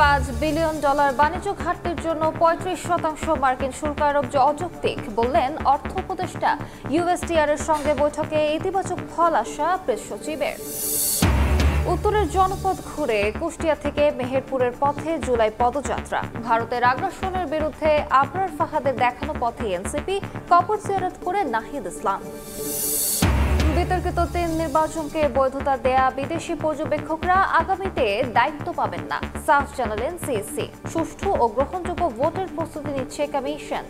$5 billion বাণিজ্য ঘাটতির জন্য ৩৫% মার্কিন শুল্ক আরোপ অযৌক্তিক বললেন অর্থ উপদেষ্টা। ইউএসটিআর এর সঙ্গে বৈঠকে ইতিবাচক ফল আসা প্রেস সচিবের। উত্তরের জনপদ ঘুরে কুষ্টিয়া থেকে মেহেরপুরের পথে জুলাই পদযাত্রা। ভারতের আগ্রাসনের বিরুদ্ধে আবরার ফাহাদের দেখানো পথে এনসিপি, কবর জিয়ারত করে নাহিদ ইসলাম। বিতর্কিত ৩ নির্বাচনকে বৈধতা দেয়া বিদেশি পর্যবেক্ষকরা আগামীতে দায়িত্ব পাবেন না, সাফ জানালেন সিইসি। সুষ্ঠু ও গ্রহণযোগ্য ভোটের প্রস্তুতি নিচ্ছে কমিশন।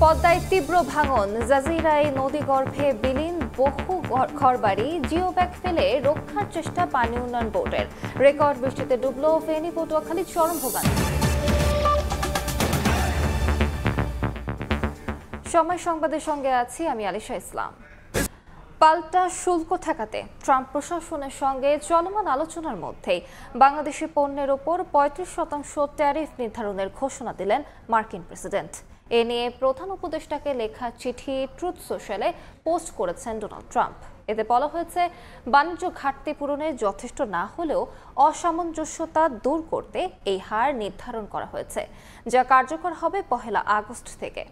পদ্মায় তীব্র ভাঙন, জাজিরায় নদীগর্ভে বিলীন বহু ঘরবাড়ি, জিওব্যাগ ফেলে রক্ষার চেষ্টা পানি উন্নয়ন বোর্ডের। রেকর্ড বৃষ্টিতে ডুবল ফেনী, পটুয়াখালী, চরমভোগান্তি। সময় সংবাদের সঙ্গে আছি আমি আলিশা ইসলাম। পাল্টা শুল্ক ঠেকাতে ট্রাম্প প্রশাসনের সঙ্গে চলমান আলোচনার মধ্যেই বাংলাদেশি পণ্যের ওপর ৩৫% ট্যারিফ নির্ধারণের ঘোষণা দিলেন মার্কিন প্রেসিডেন্ট। এ নিয়ে প্রধান উপদেষ্টাকে লেখা চিঠি ট্রুথ সোশ্যালে পোস্ট করেছেন ডোনাল্ড ট্রাম্প। এতে বলা হয়েছে, বাণিজ্য ঘাটতি পূরণে যথেষ্ট না হলেও অসামঞ্জস্যতা দূর করতে এই হার নির্ধারণ করা হয়েছে, যা কার্যকর হবে ১ আগস্ট থেকে।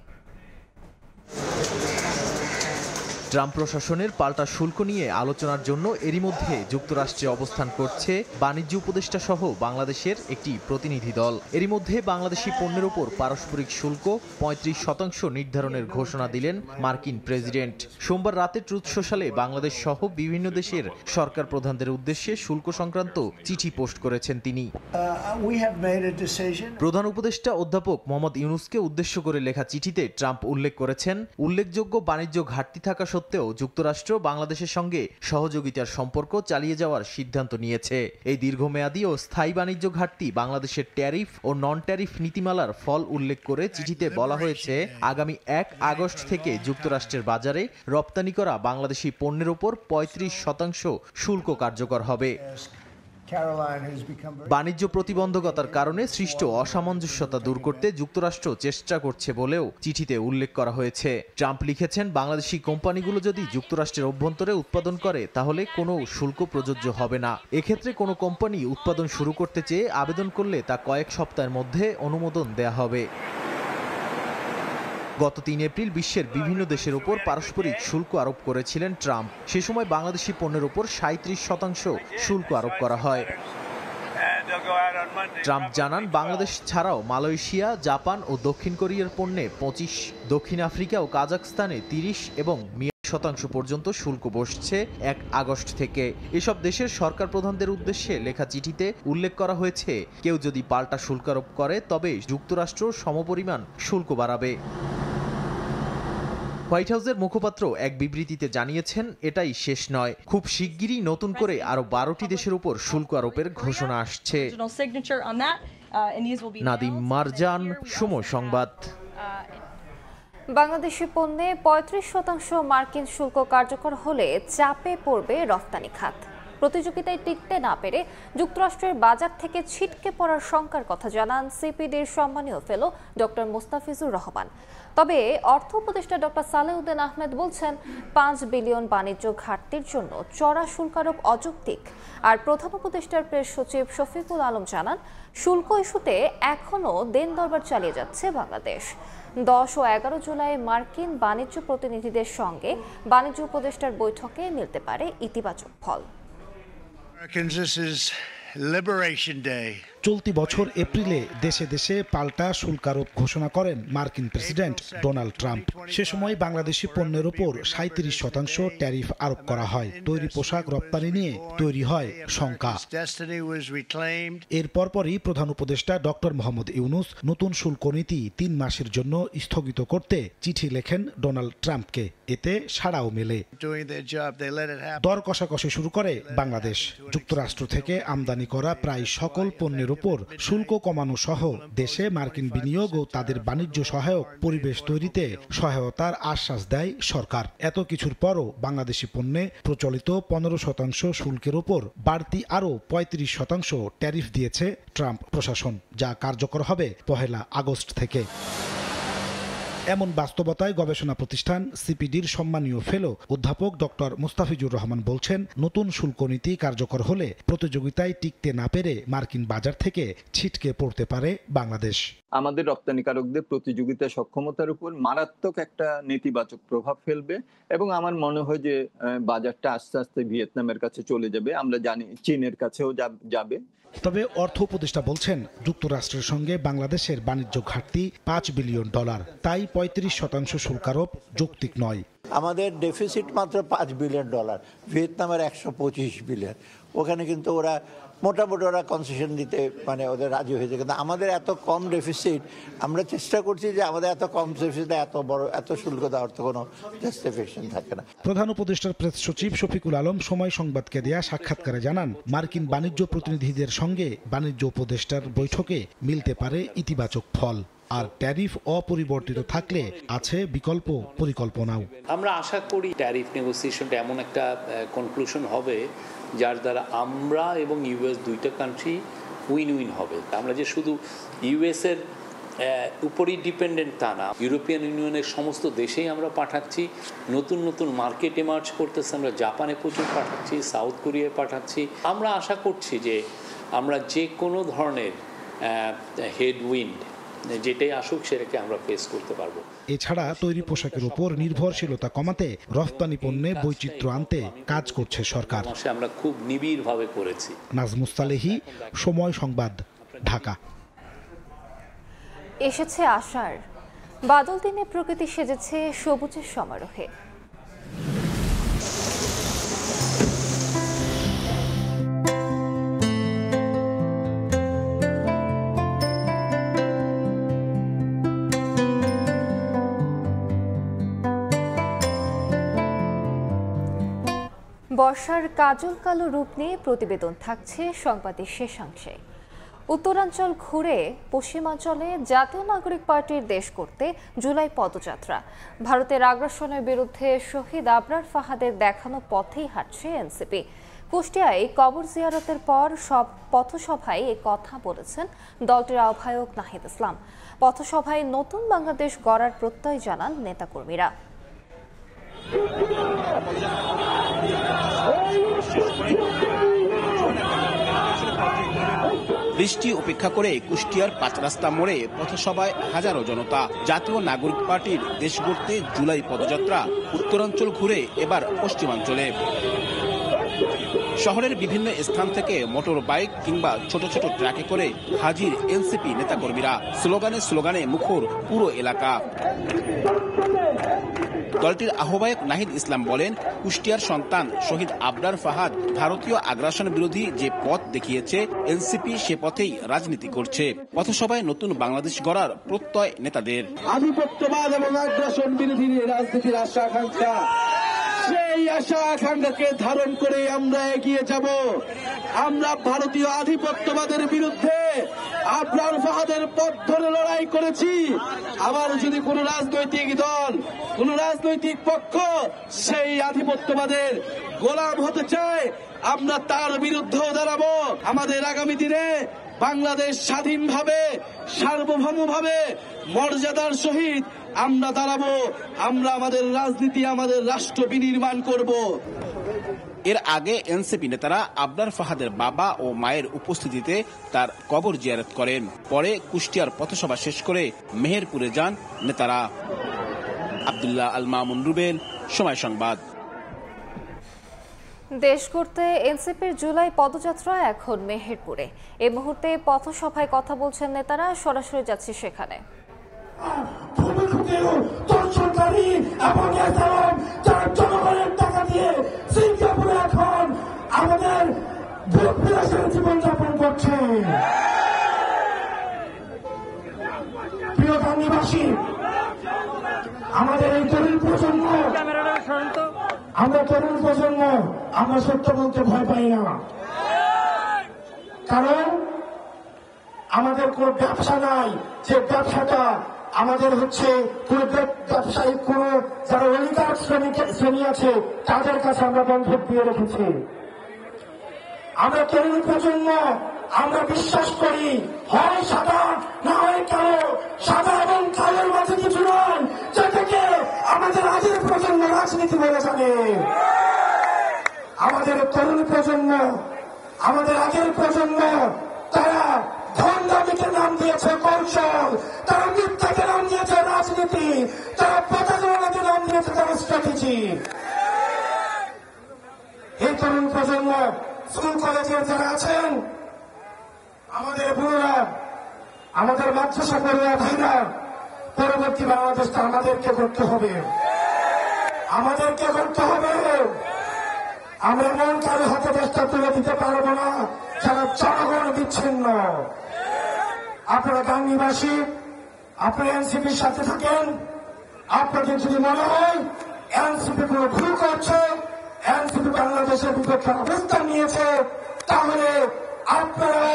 ট্রাম্প প্রশাসনের পাল্টা শুল্ক নিয়ে আলোচনার জন্য এরই মধ্যে যুক্তরাষ্ট্রে অবস্থান করছে বাণিজ্য উপদেষ্টা সহ বাংলাদেশের একটি প্রতিনিধি দল। এরই মধ্যে বাংলাদেশি পণ্যের উপর পারস্পরিক শুল্ক ৩৫% নির্ধারণের ঘোষণা দিলেন মার্কিন প্রেসিডেন্ট। সোমবার রাতে ট্রুথ সোশ্যালে বাংলাদেশ সহ বিভিন্ন দেশের সরকার প্রধানদের উদ্দেশ্যে শুল্ক সংক্রান্ত চিঠি পোস্ট করেছেন তিনি। প্রধান উপদেষ্টা অধ্যাপক মোহাম্মদ ইউনূসকে উদ্দেশ্য করে লেখা চিঠিতে ট্রাম্প উল্লেখ করেছেন, উল্লেখযোগ্য বাণিজ্য ঘাটতি থাকা সত্ত্বেও যুক্তরাষ্ট্র বাংলাদেশের সঙ্গে সহযোগিতার সম্পর্ক চালিয়ে যাওয়ার সিদ্ধান্ত নিয়েছে। এই দীর্ঘমেয়াদী ও স্থায়ী বাণিজ্য ঘাটতি বাংলাদেশের ট্যারিফ ও নন ট্যারিফ নীতিমালার ফল উল্লেখ করে চিঠিতে বলা হয়েছে, আগামী ১ আগস্ট থেকে যুক্তরাষ্ট্রের বাজারে রপ্তানি করা বাংলাদেশি পণ্যের ওপর ৩৫% শুল্ক কার্যকর হবে। বাণিজ্য প্রতিবন্ধকতার কারণে সৃষ্ট অসামঞ্জস্যতা দূর করতে যুক্তরাষ্ট্র চেষ্টা করছে বলেও চিঠিতে উল্লেখ করা হয়েছে। ট্রাম্প লিখেছেন, বাংলাদেশি কোম্পানিগুলো যদি যুক্তরাষ্ট্রের অভ্যন্তরে উৎপাদন করে তাহলে কোনো শুল্ক প্রযোজ্য হবে না। এক্ষেত্রে কোনো কোম্পানি উৎপাদন শুরু করতে চেয়ে আবেদন করলে তা কয়েক সপ্তাহের মধ্যে অনুমোদন দেয়া হবে। গত ৩ এপ্রিল বিশ্বের বিভিন্ন দেশের উপর পারস্পরিক শুল্ক আরোপ করেছিলেন ট্রাম্প। সে সময় বাংলাদেশি পণ্যের উপর ৩৭% শুল্ক আরোপ করা হয়। ট্রাম্প জানান, বাংলাদেশ ছাড়াও মালয়েশিয়া, জাপান ও দক্ষিণ কোরিয়ার পণ্যে ২৫, দক্ষিণ আফ্রিকা ও কাজাখস্তানে ৩০ এবং ২০% পর্যন্ত শুল্ক বসছে ১ আগস্ট থেকে। এসব দেশের সরকার প্রধানদের উদ্দেশ্যে লেখা চিঠিতে উল্লেখ করা হয়েছে, কেউ যদি পাল্টা শুল্ক আরোপ করে তবে যুক্তরাষ্ট্র সমপরিমাণ শুল্ক বাড়াবে। হোয়াইট হাউসের মুখপাত্র এক বিবৃতিতে জানিয়েছেন, এটাই শেষ নয়, খুব শিগগিরই নতুন করে আরো ১২টি দেশের উপর শুল্ক আরোপের ঘোষণা আসছে। নাদিম মারজান, সময় সংবাদ। বাংলাদেশি পণ্যে ৩৫% মার্কিন শুল্ক কার্যকর হলে চাপে পড়বে রফতানি খাত। প্রতিযোগিতায় টিকতে না পেরে যুক্তরাষ্ট্রের বাজার থেকে ছিটকে পড়ার শঙ্কার কথা জানান সিপিডির সম্মানীয় ফেলো ডক্টর মোস্তাফিজুর রহমান। তবে অর্থ উপদেষ্টা ডক্টর সালেউদ্দিন আহমেদ বলছেন, ৫ বিলিয়ন বাণিজ্য ঘাটতির জন্য চড়া শুল্ক আরোপ অযৌক্তিক। আর প্রধান উপদেষ্টার প্রেস সচিব শফিকুল আলম জানান, শুল্ক ইস্যুতে এখনও দেন দরবার চালিয়ে যাচ্ছে বাংলাদেশ। ১০ ও ১১ জুলাই মার্কিন বাণিজ্য প্রতিনিধিদের সঙ্গে বাণিজ্য উপদেষ্টার বৈঠকে মিলতে পারে ইতিবাচক ফল। চলতি বছর এপ্রিলে দেশে দেশে পাল্টা শুল্ক আরোপ ঘোষণা করেন মার্কিন প্রেসিডেন্ট ডোনাল্ড ট্রাম্প। সে সময় বাংলাদেশি পণ্যের ওপর ৩৭% ট্যারিফ আরোপ করা হয়। তৈরি পোশাক রপ্তানি নিয়ে তৈরি হয় শঙ্কা। এর পরপরই প্রধান উপদেষ্টা ডক্টর মোহাম্মদ ইউনূস নতুন শুল্ক নীতি ৩ মাসের জন্য স্থগিত করতে চিঠি লেখেন ডোনাল্ড ট্রাম্পকে। এতে সাড়াও মেলে। দর কষাকষি শুরু করে বাংলাদেশ। যুক্তরাষ্ট্র থেকে আমদানি করা প্রায় সকল পণ্যের উপর শুল্ক কমানো সহ দেশে মার্কিন বিনিয়োগ ও তাদের বাণিজ্য সহায়ক পরিবেশ তৈরিতে সহায়তার আশ্বাস দেয় সরকার। এত কিছুর পরও বাংলাদেশি পণ্যে প্রচলিত ১৫% শুল্কের উপর বাড়তি আরও ৩৫% ট্যারিফ দিয়েছে ট্রাম্প প্রশাসন, যা কার্যকর হবে ১ আগস্ট থেকে। এমন বাস্তবতায় গবেষণা প্রতিষ্ঠান সিপিডির সম্মানীয় ফেলো অধ্যাপক ডক্টর মুস্তাফিজুর রহমান বলছেন, নতুন শুল্ক নীতি কার্যকর হলে প্রতিযোগিতায় টিকতে না পেরে মার্কিন বাজার থেকে ছিটকে পড়তে পারে বাংলাদেশ। আমাদের রপ্তানিকারকদের প্রতিযোগিতা সক্ষমতার উপর মারাত্মক একটা নেতিবাচক প্রভাব ফেলবে এবং আমার মনে হয় যে বাজারটা আস্তে আস্তে ভিয়েতনামের কাছে চলে যাবে। আমরা জানি চীনের কাছেও যাবে। তবে অর্থ উপদেষ্টা বলছেন, যুক্তরাষ্ট্রের সঙ্গে বাংলাদেশের বাণিজ্য ঘাটতি $5 বিলিয়ন, তাই 35% শুল্ক আরোপ যৌক্তিক নয়। আমাদের ডেফিসিট মাত্র $5 বিলিয়ন, ভিয়েতনামের 125 বিলিয়ন। ওখানে কিন্তু ওরা মোটামুটি কনসেশন দিতে ওদের রাজি হয়েছে, কিন্তু আমাদের এত কম ডেফিসিট, আমরা চেষ্টা করছি যে আমাদের এত কম ডেফিসিটে এত শুল্ক দেওয়ার তো কোনো জাস্টিফিকেশন থাকে না। প্রধান উপদেষ্টার প্রেস সচিব শফিকুল আলম সময় সংবাদকে দেয়া সাক্ষাৎকারে জানান, মার্কিন বাণিজ্য প্রতিনিধিদের সঙ্গে বাণিজ্য উপদেষ্টার বৈঠকে মিলতে পারে ইতিবাচক ফল, আর ট্যারিফ অপরিবর্তিত থাকলে আছে বিকল্প পরিকল্পনাও। আমরা আশা করি ট্যারিফ নেগোসিয়েশনটা এমন একটা কনক্লুশন হবে যার দ্বারা আমরা এবং ইউএস দুইটা কান্ট্রি উইন উইন হবে। আমরা যে শুধু ইউএস এর উপরই ডিপেন্ডেন্ট তা না, ইউরোপিয়ান ইউনিয়নের সমস্ত দেশেই আমরা পাঠাচ্ছি, নতুন নতুন মার্কেট এমার্জ করতেছে, আমরা জাপানে প্রচুর পাঠাচ্ছি, সাউথ কোরিয়ায় পাঠাচ্ছি। আমরা আশা করছি যে আমরা যে কোনো ধরনের হেডউইন্ড যেটাই আসুক সেটাকে আমরা ফেস করতে পারবো। এছাড়া তৈরি পোশাকের উপর নির্ভরশীলতা কমাতে রফতানি পণ্যে বৈচিত্র্য আনতে কাজ করছে সরকার। আমরা খুব নিবিড়ভাবে করেছি। নাজমুস সালেহী, সময় সংবাদ, ঢাকা। এসেছে আষাঢ়, বাদল দিনে প্রকৃতি সেজেছে সবুজের সমারোহে। বর্ষার কাজল কালো রূপ নিয়ে প্রতিবেদন থাকছে সংবাদের শেষাংশে। উত্তরাঞ্চল ঘুরে পশ্চিমাঞ্চলে জাতীয় নাগরিক পার্টির দেশ করতে জুলাই পদযাত্রা। ভারতের আগ্রাসনের বিরুদ্ধে শহীদ আবরার ফাহাদের দেখানো পথেই হাঁটছে এনসিপি। কুষ্টিয়ায় কবর জিয়ারতের পর সব পথসভায় এ কথা বলেছেন দলটির আহ্বায়ক নাহিদ ইসলাম। পথসভায় নতুন বাংলাদেশ গড়ার প্রত্যয় জানান নেতাকর্মীরা। বৃষ্টি উপেক্ষা করে কুষ্টিয়ার 5 রাস্তা মোড়ে পথসভায় হাজারো জনতা। জাতীয় নাগরিক পার্টির দেশ গড়তে জুলাই পদযাত্রা উত্তরাঞ্চল ঘুরে এবার পশ্চিমাঞ্চলে। শহরের বিভিন্ন স্থান থেকে মোটর বাইক কিংবা ছোট ছোট ট্রাকে করে হাজির এনসিপি নেতাকর্মীরা। স্লোগানে মুখর পুরো এলাকা। দলটির আহ্বায়ক নাহিদ ইসলাম বলেন, কুষ্টিয়ার সন্তান শহীদ আবরার ফাহাদ ভারতীয় আগ্রাসন বিরোধী যে পথ দেখিয়েছে, এনসিপি সে পথেই রাজনীতি করছে। পথসভায় নতুন বাংলাদেশ গড়ার প্রত্যয় নেতাদের। আধিপত্যবাদ এবং আগ্রাসন বিরোধী রাজনীতির আশা আকাঙ্ক্ষা, সেই আশা আকাঙ্ক্ষাকে ধারণ করে আমরা এগিয়ে যাব। আমরা ভারতীয় আধিপত্যবাদের বিরুদ্ধে আবরার ফাহাদের পথ ধরে লড়াই করেছি। আবার যদি কোন রাজনৈতিক দল, কোন রাজনৈতিক পক্ষ সেই আধিপত্যবাদের গোলাম হতে চায়, আমরা তার বিরুদ্ধেও দাঁড়াবো। আমাদের আগামী দিনে বাংলাদেশ স্বাধীনভাবে, সার্বভৌমভাবে, মর্যাদার সহিত আমরা দাঁড়াবো। আমরা আমাদের রাজনীতি, আমাদের রাষ্ট্র বিনির্মাণ করব। এর আগে এনসিপি নেতারা আবরার ফাহাদের বাবা ও মায়ের উপস্থিতিতে তার কবর জিয়ারত করেন। পরে কুষ্টিয়ার পথসভা শেষ করে মেহেরপুরে যান নেতারা। আব্দুল্লাহ আল মামুন রুবেল, সময় সংবাদ। দেশ করতে এনসিপির জুলাই পদযাত্রা এখন মেহেরপুরে। এই মুহূর্তে পথসভায় কথা বলছেন নেতারা, সরাসরি যাচ্ছে সেখানে। আমাদের জীবনযাপন করছে। প্রিয় ধাননিবাসী, আমাদের এই তরুণ প্রজন্ম, আমরা তরুণ প্রজন্ম, আমরা সত্য বলতে ভয় পাই না। কারণ আমাদের কোন ব্যবসা নাই, যে ব্যবসাটা আমাদের হচ্ছে কোন ব্যবসায়িক কোন যারা অলিগার্ক শ্রেণী আছে তাদের কাছে আমরা বন্ধক দিয়ে রেখেছি। আমরা তরুণ প্রজন্ম আমরা বিশ্বাস করি হয় সাদা না হয় কালো, সাদা এবং কালোর মাঝে কিছু নয়, যেটাকে আমাদের আগের প্রজন্ম রাজনীতি বলে জানে। আমাদের তরুণ প্রজন্ম, আমাদের আগের প্রজন্ম, তারা ধনদাবিকে নাম দিয়েছে কৌশল, তারা মিথ্যাকে নাম দিয়েছে রাজনীতি, তারা প্রতারণাকে নাম দিয়েছে তারা স্ট্র্যাটেজি। এই তরুণ প্রজন্ম, স্কুল কলেজের যারা আছেন, আমাদের বোনেরা, আমাদের মাদ্রাসা পড়ুয়া ভাইরা, পরবর্তী বাংলাদেশটা আমাদেরকে করতে হবে, আমাদেরকে করতে হবে। আমরা এমন কারো হাতে দেশটা তুলে দিতে পারবো না যারা জনগণ বিচ্ছিন্ন। আপনারা গাঙ্গীবাসী, আপনারা এনসিপির সাথে থাকেন, আপনাদের যদি মনে হয় এনসিপি কোনো ভুল করছে, এনসিপি বাংলাদেশের বিপক্ষে অবস্থান নিয়েছে, তাহলে আপনারা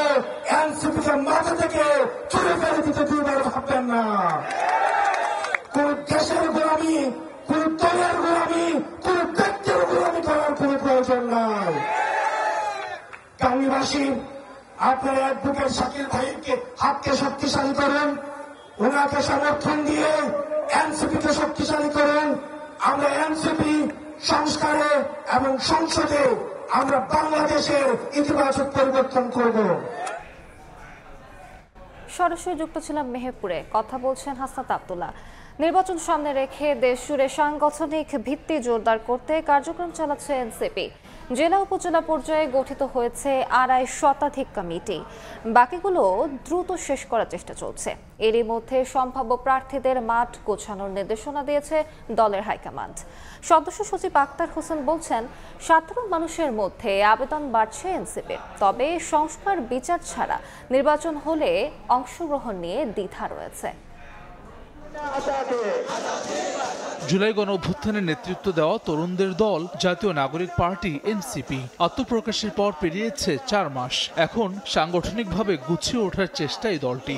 এনসিপিকে মাথা থেকে চুরে ফেলে দিতে দুইবার ভাববেন না। কোন দেশের গোলামি, কোন দলের গোলামি, কোন ব্যক্তির গোলামি করার কোন প্রয়োজন নাই। গাঙ্গীবাসী, আপনারা অ্যাডভোকেট শাকিল ভাইকে হাতকে শক্তিশালী করেন, ওনাকে সমর্থন দিয়ে এনসিপিকে শক্তিশালী করেন। আমরা এনসিপি সংস্কারে এবং সংসদে আমরা বাংলাদেশের ইতিবাচক পরিবর্তন করব। সরাসরি যুক্ত ছিলাম মেহেরপুরে, কথা বলছেন হাসনাত আব্দুল্লাহ। নির্বাচন সামনে রেখে দেশ জুড়ে সাংগঠনিক ভিত্তি জোরদার করতে কার্যক্রম চালাচ্ছে এনসিপি। জেলা উপজেলা পর্যায়ে গঠিত হয়েছে ২৫০ শতাধিক কমিটি, বাকিগুলো দ্রুত শেষ করার চেষ্টা চলছে। এরই মধ্যে সম্ভাব্য প্রার্থীদের মাঠ গোছানোর নির্দেশনা দিয়েছে দলের হাইকমান্ড। সদস্য সচিব আক্তার হোসেন বলছেন, সাধারণ মানুষের মধ্যে আবেদন বাড়ছে এনসিপির, তবে সংস্কার বিচার ছাড়া নির্বাচন হলে অংশগ্রহণ নিয়ে দ্বিধা রয়েছে। জুলাই গণ অভ্যুত্থানের নেতৃত্ব দেওয়া তরুণদের দল জাতীয় নাগরিক পার্টি এনসিপি আত্মপ্রকাশের পর পেরিয়েছে ৪ মাস। এখন সাংগঠনিকভাবে গুছিয়ে ওঠার চেষ্টায় দলটি।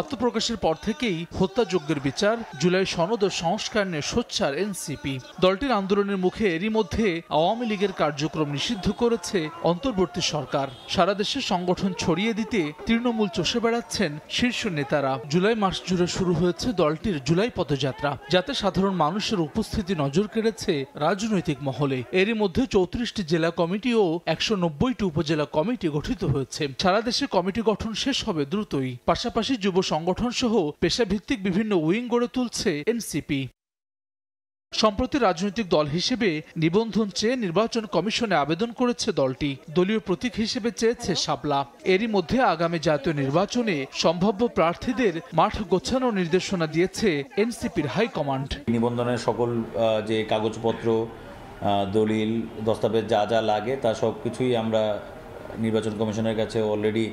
আত্মপ্রকাশের পর থেকেই হত্যাযজ্ঞের বিচার, জুলাই সনদ ও সংস্কার নিয়ে সোচ্চার এনসিপি। দলটির আন্দোলনের মুখে এরই মধ্যে আওয়ামী লীগের কার্যক্রম নিষিদ্ধ করেছে অন্তর্বর্তী সরকার। সারা দেশে সংগঠন ছড়িয়ে দিতে তৃণমূল চষে বেড়াচ্ছেন শীর্ষ নেতারা। জুলাই মাস জুড়ে শুরু হয়েছে দলটির জুলাই পদযাত্রা, যাতে সাধারণ মানুষের উপস্থিতি নজর কেড়েছে রাজনৈতিক মহলে। এরই মধ্যে ৩৪টি জেলা কমিটি ও ১৯০টি উপজেলা কমিটি গঠিত হয়েছে। সারা দেশে কমিটি গঠন শেষ হবে দ্রুতই। পাশাপাশি যুব সংগঠন সহ পেশাভিত্তিক বিভিন্ন উইং গড়ে তুলছে এনসিপি। সম্প্রতি রাজনৈতিক দল হিসেবে নিবন্ধন চেয়ে নির্বাচন কমিশনে আবেদন করেছে দলটি। দলীয় প্রতীক হিসেবে চেয়েছে শাপলা। এরই মধ্যে আগামী জাতীয় নির্বাচনে সম্ভাব্য প্রার্থীদের মাঠ গোছানোর নির্দেশনা দিয়েছে এনসিপির হাইকমান্ড। নিবন্ধনের সকল যে কাগজপত্র, দলিল, দস্তাবেজ যা যা লাগে তা সব কিছুই আমরা নির্বাচন কমিশনের কাছে অলরেডি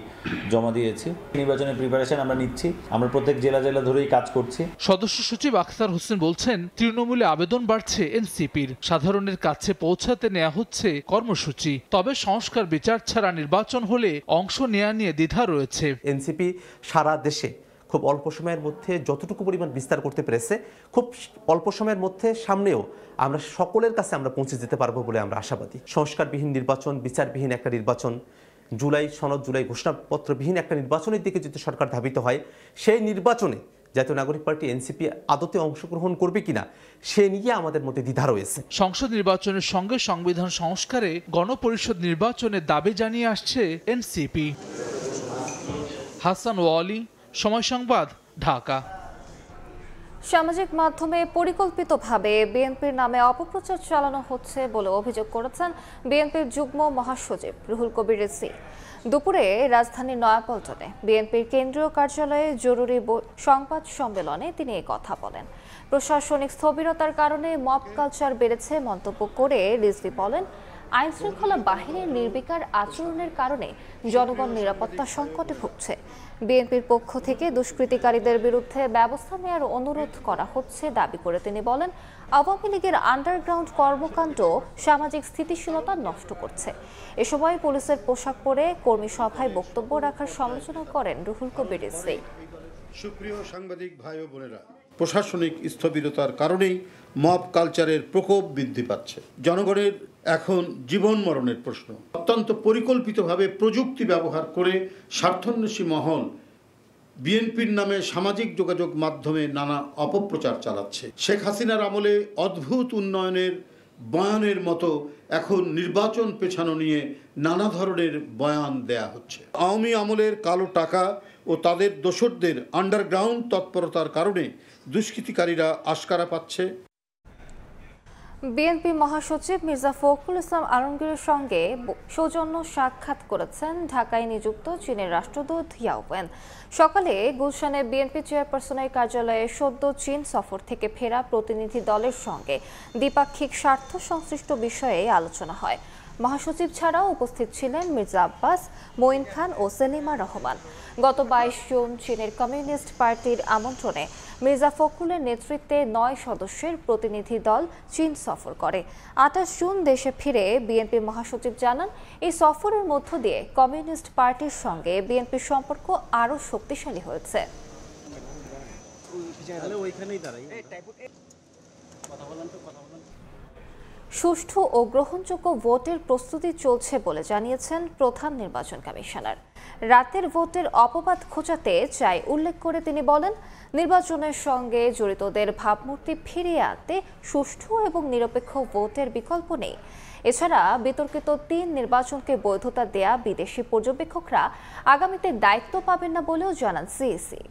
জমা দিয়েছি। নির্বাচনের প্রিপারেশন আমরা নিচ্ছি, আমরা প্রত্যেক জেলা জেলা ধরেই কাজ করছি। সদস্য সচিব আখতার হোসেন বলছেন, তৃণমূলে আবেদন বাড়ছে এনসিপির, সাধারণের কাছে পৌঁছাতে নেওয়া হচ্ছে কর্মসূচি। তবে সংস্কার বিচার ছাড়া নির্বাচন হলে অংশ নেওয়া নিয়ে দ্বিধা রয়েছে। এনসিপি সারা দেশে খুব অল্প সময়ের মধ্যে যতটুকু পরিমাণ বিস্তার করতে পেরেছে, খুব অল্প সময়ের মধ্যে সামনেও আমরা সকলের কাছে আমরা পৌঁছে যেতে পারবো বলে আমরা আশাবাদী। সংস্কারবিহীন নির্বাচন, বিচারবিহীন একটা নির্বাচন, জুলাই সনদ, জুলাই ঘোষণাপত্রবিহীন একটা নির্বাচনের দিকে যদি সরকার ধাবিত হয়, সেই নির্বাচনে জাতীয় নাগরিক পার্টি এনসিপি আদতে অংশগ্রহণ করবে কিনা সে নিয়ে আমাদের মধ্যে দ্বিধা রয়েছে। সংসদ নির্বাচনের সঙ্গে সংবিধান সংস্কারে গণপরিষদ নির্বাচনের দাবি জানিয়ে আসছে এনসিপি। হাসান ওয়ালি, সময় সংবাদ, ঢাকা। সামাজিক মাধ্যমে পরিকল্পিতভাবে বিএনপির নামে অপপ্রচার চালানো হচ্ছে বলে অভিযোগ করেছেন বিএনপির যুগ্ম মহাসচিব রুহুল কবির রিজভী। দুপুরে রাজধানীর নয়াপল্টনে বিএনপির কেন্দ্রীয় কার্যালয়ে জরুরি সংবাদ সম্মেলনে তিনি এই কথা বলেন। প্রশাসনিক স্থবিরতার কারণে মব কালচার বেড়েছে মন্তব্য করে রিজভী বলেন, আইনশৃঙ্খলা বাহিনীর নির্বিকার আচরণের কারণে জনগণ নিরাপত্তা সংকটে ভুগছে। বিএনপির পক্ষ থেকে দুষ্কৃতিকারীদের বিরুদ্ধে ব্যবস্থা নেওয়ার অনুরোধ করা হচ্ছে দাবি করে তিনি বলেন, আওয়ামী লীগের আন্ডারগ্রাউন্ড কর্মকাণ্ড সামাজিক স্থিতিশীলতা নষ্ট করছে। এ সময় পুলিশের পোশাক পরে কর্মী সভায় বক্তব্য রাখার সমালোচনা করেন রুহুল কবির রিজভী। সুপ্রিয় সাংবাদিক ভাই ও বোনেরা, প্রশাসনিক স্থবিরতার কারণেই মব কালচারের প্রকোপ বৃদ্ধি পাচ্ছে। জনগণের এখন জীবন মরণের প্রশ্ন। অত্যন্ত পরিকল্পিতভাবে প্রযুক্তি ব্যবহার করে স্বার্থান্বেষী মহল বিএনপির নামে সামাজিক যোগাযোগ মাধ্যমে নানা অপপ্রচার চালাচ্ছে। শেখ হাসিনার আমলে অদ্ভুত উন্নয়নের বয়ানের মতো এখন নির্বাচন পেছানো নিয়ে নানা ধরনের বয়ান দেয়া হচ্ছে। আওয়ামী আমলের কালো টাকা ও তাদের দোসরদের আন্ডারগ্রাউন্ড তৎপরতার কারণে দুষ্কৃতিকারীরা আশকারা পাচ্ছে। বিএনপি মহাসচিব মির্জা ফখরুল ইসলাম আলমগীরের সঙ্গে সৌজন্য সাক্ষাৎ করেছেন ঢাকায় নিযুক্ত চীনের রাষ্ট্রদূত ইয়াও ওয়েন। সকালে গুলশানে বিএনপি চেয়ারপারসনের কার্যালয়ে সদ্য চীন সফর থেকে ফেরা প্রতিনিধি দলের সঙ্গে দ্বিপাক্ষিক স্বার্থ সংশ্লিষ্ট বিষয়ে আলোচনা হয়। মহাসচিব ছাড়াও উপস্থিত ছিলেন মির্জা আব্বাস, মঈন খান ও সেলিমা রহমান। গত 22 জুন চীনের কমিউনিস্ট পার্টির আমন্ত্রণে মির্জা ফখরুলের নেতৃত্বে 9 সদস্যের প্রতিনিধি দল চীন সফর করে। 28 জুন দেশে ফিরে বিএনপি মহাসচিব জানান, এই সফরের মধ্য দিয়ে কমিউনিস্ট পার্টির সঙ্গে বিএনপির সম্পর্ক আরও শক্তিশালী হয়েছে। সুষ্ঠু ও গ্রহণযোগ্য ভোটের প্রস্তুতি চলছে বলে জানিয়েছেন প্রধান নির্বাচন কমিশনার। রাতের ভোটের অপবাদ খোঁচাতে চাই উল্লেখ করে তিনি বলেন, নির্বাচনের সঙ্গে জড়িতদের ভাবমূর্তি ফিরিয়ে আনতে সুষ্ঠু এবং নিরপেক্ষ ভোটের বিকল্প নেই। এছাড়া বিতর্কিত 3 নির্বাচনকে বৈধতা দেয়া বিদেশি পর্যবেক্ষকরা আগামীতে দায়িত্ব পাবেন না বলেও জানান সিইসি।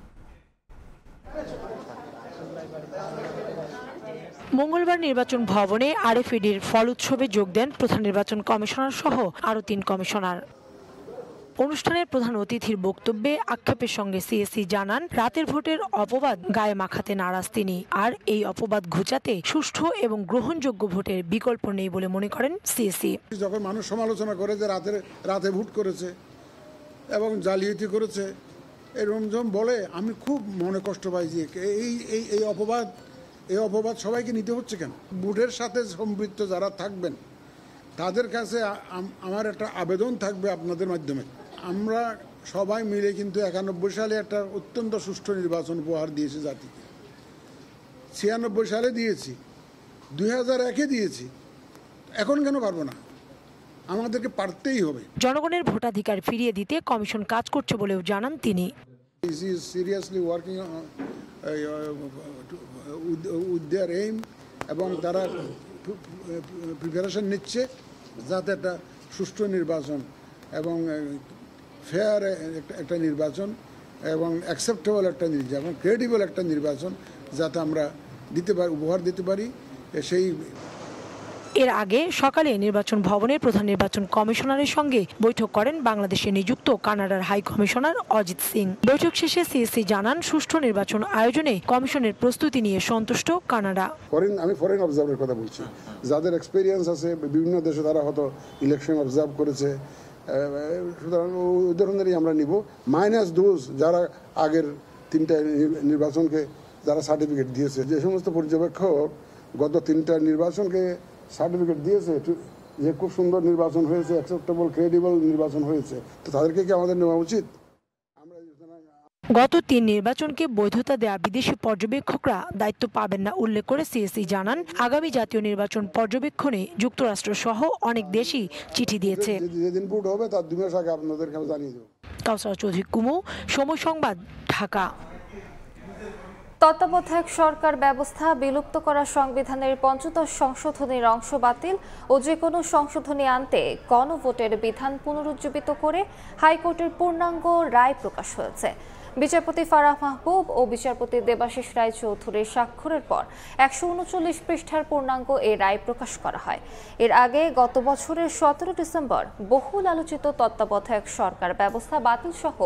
মঙ্গলবার নির্বাচন ভবনে আরএফইডির ফল উৎসবে যোগ দেন প্রধান নির্বাচন কমিশনার সহ আরও 3 কমিশনার। অনুষ্ঠানের প্রধান অতিথির বক্তব্যে আক্ষেপের সঙ্গে সিএসি জানান, রাতের ভোটের অপবাদ গায়ে মাখাতে নারাজ তিনি। আর এই অপবাদ ঘুচাতে সুষ্ঠু এবং গ্রহণযোগ্য ভোটের বিকল্প নেই বলে মনে করেন সিএসি। যখন মানুষ সমালোচনা করে যে রাতে ভোট করেছে এবং জালিয়াতি করেছে এরকম যখন বলে, আমি খুব মনে কষ্ট পাই যে এই অপবাদ সবাইকে নিতে হচ্ছে কেন? ভোটের সাথে সম্পৃক্ত যারা থাকবেন তাদের কাছে আমার একটা আবেদন থাকবে আপনাদের মাধ্যমে। আমরা সবাই মিলে কিন্তু 91 সালে একটা অত্যন্ত সুষ্ঠু নির্বাচন উপহার দিয়েছি জাতিকে, 96 সালে দিয়েছি, 2001-এ দিয়েছি, এখন কেন পারবো না? আমাদেরকে পারতেই হবে। জনগণের ভোটাধিকার ফিরিয়ে দিতে কমিশন কাজ করছে বলেও জানান তিনি। Seriously working with their aim, এবং তারা প্রিপারেশন নিচ্ছে যাতে একটা সুষ্ঠু নির্বাচন এবং ফেয়ার একটা নির্বাচন এবং অ্যাকসেপ্টেবল একটা নির্বাচন, ক্রেডিবল একটা নির্বাচন যাতে আমরা দিতে পারি, উপহার দিতে পারি। সেই এর আগে সকালে নির্বাচন ভবনের প্রধান নির্বাচন কমিশনারের সঙ্গে বৈঠক করেন বাংলাদেশে নিযুক্ত কানাডার হাই কমিশনার অজিত সিং। বৈঠক শেষে সিএসি জানান, সুষ্ঠু নির্বাচন আয়োজনে কমিশনের প্রস্তুতি নিয়ে সন্তুষ্ট কানাডা। আমি ফরেন অবজার্ভারের কথা বলছি, যাদের এক্সপেরিয়েন্স আছে বিভিন্ন দেশে, তারা হয়তো ইলেকশন অবজার্ভ করেছে, সুতরাং ওই ধরনেরই আমরা নিব, মাইনাস দোজ যারা আগের 3টা নির্বাচনকে যারা সার্টিফিকেট দিয়েছে। যে সমস্ত পর্যবেক্ষক গত 3টা নির্বাচনকে সার্টিফিকেট দিয়েছে যে খুব সুন্দর নির্বাচন হয়েছে, অ্যাকসেপ্টেবল ক্রেডিবল নির্বাচন হয়েছে, তো তাদেরকে কি আমাদের নেওয়া উচিত? গত 3 নির্বাচনকে বৈধতা দেয়া বিদেশি পর্যবেক্ষকরা দায়িত্ব পাবেন না উল্লেখ করে সিএসি জানান, আগামী জাতীয় নির্বাচন পর্যবেক্ষণে যুক্তরাষ্ট্র সহ অনেক দেশই চিঠি দিয়েছে। যেদিন ভোট হবে তার 2 মাস আগে আপনাদেরকে জানিয়ে দেব। কাউসার চৌধুরী কুমু, সময় সংবাদ, ঢাকা। তত্ত্বাবধায়ক সরকার ব্যবস্থা বিলুপ্ত করা সংবিধানের ৫৫ সংশোধনীর অংশ বাতিল ও যে কোনো সংশোধনী আনতে গণভোটের বিধান পুনরুজ্জীবিত করে হাইকোর্টের পূর্ণাঙ্গ রায় প্রকাশ হয়েছে। বিচারপতি ফারাহ মাহবুব ও বিচারপতি দেবাশিস রায়চৌধুরীর স্বাক্ষরের পর ১৩৯ পৃষ্ঠার পূর্ণাঙ্গ এই রায় প্রকাশ করা হয়। এর আগে গত বছরের ১৭ ডিসেম্বর বহুল আলোচিত তত্ত্বাবধায়ক সরকার ব্যবস্থা বাতিল সহ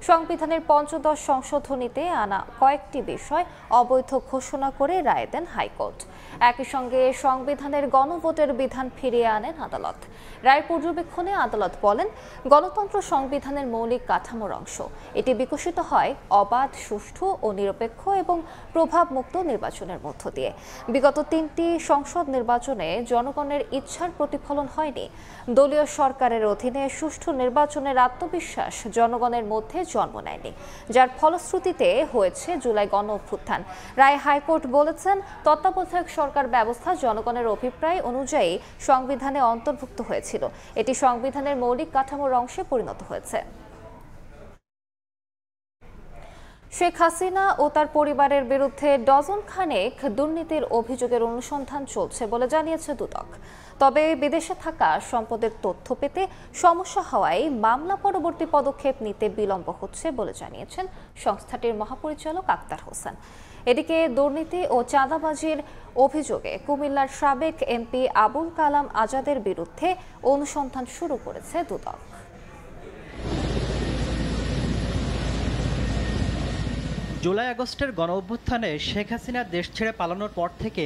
সংবিধানের ৫৫ সংশোধনীতে আনা কয়েকটি বিষয় অবৈধ ঘোষণা করে রায় দেন হাইকোর্ট। একই সঙ্গে সংবিধানের গণভোটের বিধান ফিরিয়ে আনেন আদালত। রায় পর্যবেক্ষণে আদালত বলেন, গণতন্ত্র সংবিধানের মৌলিক কাঠামোর অংশ। এটি বিকশিত হয় হয় অবাধ, সুষ্ঠু ও নিরপেক্ষ এবং প্রভাবমুক্ত নির্বাচনের মধ্য দিয়ে। বিগত 3টি সংসদ নির্বাচনে জনগণের ইচ্ছার প্রতিফলন হয়নি। দলীয় সরকারের অধীনে সুষ্ঠু নির্বাচনের আত্মবিশ্বাস জনগণের মধ্যে জন্ম নেয়নি, যার ফলশ্রুতিতে হয়েছে জুলাই গণ অভ্যুত্থান। রায় হাইকোর্ট বলেছেন, তত্ত্বাবধায়ক সরকার ব্যবস্থা জনগণের অভিপ্রায় অনুযায়ী সংবিধানে অন্তর্ভুক্ত হয়েছিল। এটি সংবিধানের মৌলিক কাঠামোর অংশে পরিণত হয়েছে। শেখ হাসিনা ও তার পরিবারের বিরুদ্ধে ডজন খানেক দুর্নীতির অভিযোগের অনুসন্ধান চলছে বলে জানিয়েছে দুদক। তবে বিদেশে থাকা সম্পদের তথ্য পেতে সমস্যা হওয়ায় মামলা পরবর্তী পদক্ষেপ নিতে বিলম্ব হচ্ছে বলে জানিয়েছেন সংস্থাটির মহাপরিচালক আক্তার হোসেন। এদিকে দুর্নীতি ও চাঁদাবাজির অভিযোগে কুমিল্লার সাবেক এমপি আবুল কালাম আজাদের বিরুদ্ধে অনুসন্ধান শুরু করেছে দুদক। জুলাই আগস্টের গণঅভ্যুত্থানে শেখ হাসিনা দেশ ছেড়ে পালানোর পর থেকে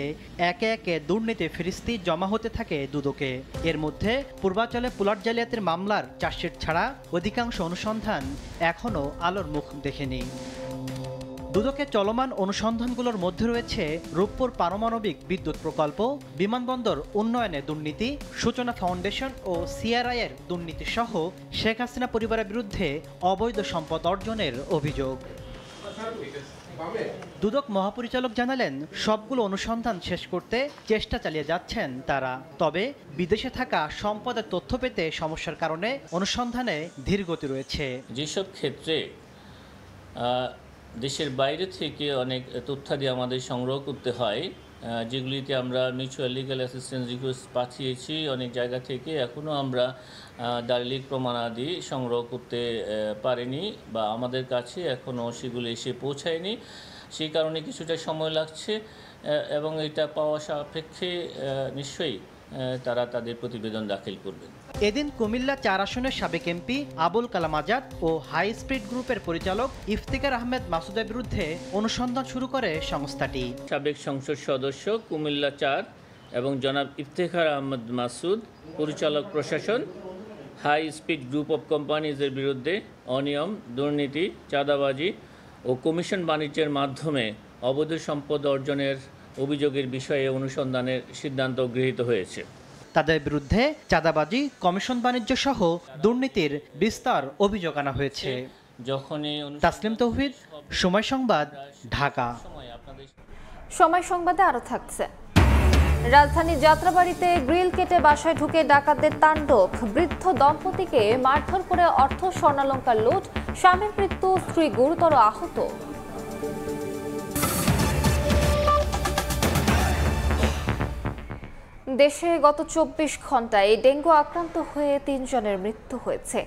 একে একে দুর্নীতি ফিরিস্তি জমা হতে থাকে দুদকে। এর মধ্যে পূর্বাঞ্চলে পুলাট জালিয়াতির মামলার চার্জশিট ছাড়া অধিকাংশ অনুসন্ধান এখনও আলোর মুখ দেখেনি। দুদকে চলমান অনুসন্ধানগুলোর মধ্যে রয়েছে রূপপুর পারমাণবিক বিদ্যুৎ প্রকল্প, বিমানবন্দর উন্নয়নে দুর্নীতি, সূচনা ফাউন্ডেশন ও সিআরআই এর দুর্নীতি সহ শেখ হাসিনা পরিবারের বিরুদ্ধে অবৈধ সম্পদ অর্জনের অভিযোগ। দুদক মহাপরিচালক জানালেন, সবগুলো অনুসন্ধান শেষ করতে চেষ্টা চালিয়ে যাচ্ছেন তারা। তবে বিদেশে থাকা সম্পদের তথ্য পেতে সমস্যার কারণে অনুসন্ধানে ধীরগতি রয়েছে। যেসব ক্ষেত্রে দেশের বাইরে থেকে অনেক তথ্যাদি আমাদের সংগ্রহ করতে হয়, যেগুলিতে আমরা মিউচুয়াল লিগ্যাল অ্যাসিস্ট্যান্স রিকোয়েস্ট পাঠিয়েছি অনেক জায়গা থেকে, এখনও আমরা দালিলিক প্রমাণাদি সংগ্রহ করতে পারিনি বা আমাদের কাছে এখনও সেগুলো এসে পৌঁছায়নি। সেই কারণে কিছুটা সময় লাগছে এবং এটা পাওয়া সাপেক্ষে নিশ্চয়ই তারা তাদের প্রতিবেদন দাখিল করবেন। এদিন কুমিল্লা 4 আসনের সাবেক এমপি আবুল কালাম আজাদ ও হাই স্পিড গ্রুপের পরিচালক ইফতিকার আহমেদ মাসুদের বিরুদ্ধে অনুসন্ধান শুরু করে সংস্থাটি। সাবেক সংসদ সদস্য কুমিল্লা 4 এবং জনাব ইফতিখার আহমেদ মাসুদ, পরিচালক প্রশাসন, হাই স্পিড গ্রুপ অফ কোম্পানিজের বিরুদ্ধে অনিয়ম, দুর্নীতি, চাঁদাবাজি ও কমিশন বাণিজ্যের মাধ্যমে অবৈধ সম্পদ অর্জনের অভিযোগের বিষয়ে অনুসন্ধানের সিদ্ধান্ত গৃহীত হয়েছে। তাদের বিরুদ্ধে চাঁদাবাজি, কমিশন বাণিজ্য সহ দুর্নীতির বিস্তার অভিযোগ আনা হয়েছে। তাসলিম তৌহিদ, সময় সংবাদ, ঢাকা। সময় সংবাদে আরো থাকছে। রাজধানীর যাত্রাবাড়িতে গ্রিল কেটে বাসায় ঢুকে ডাকাতদের তাণ্ডব, বৃদ্ধ দম্পতিকে মারধর করে অর্থ স্বর্ণালংকার লুট, স্বামীর মৃত্যু, স্ত্রী গুরুতর আহত। দেশে গত 24 ঘন্টায় ডেঙ্গু আক্রান্ত হয়ে 3 জনের মৃত্যু হয়েছে।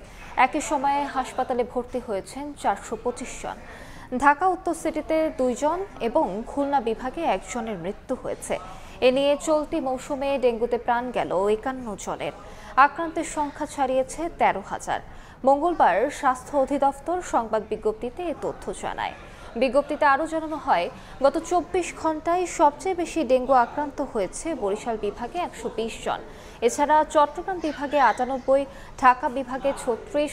একই সময়ে হাসপাতালে ভর্তি হয়েছেন 425 জন। ঢাকা উত্তর সিটিতে 2 জন এবং খুলনা বিভাগে 1 জনের মৃত্যু হয়েছে। এ নিয়ে চলতি মৌসুমে ডেঙ্গুতে প্রাণ গেল 51 জনের। আক্রান্তের সংখ্যা ছাড়িয়েছে 13,000। মঙ্গলবার স্বাস্থ্য অধিদপ্তর সংবাদ বিজ্ঞপ্তিতে এ তথ্য জানায়। বিজ্ঞপ্তিতে আরও জানানো হয়, গত 24 ঘন্টায় সবচেয়ে বেশি ডেঙ্গু আক্রান্ত হয়েছে বরিশাল বিভাগে 120 জন। এছাড়া চট্টগ্রাম বিভাগে 98, ঢাকা বিভাগে 36,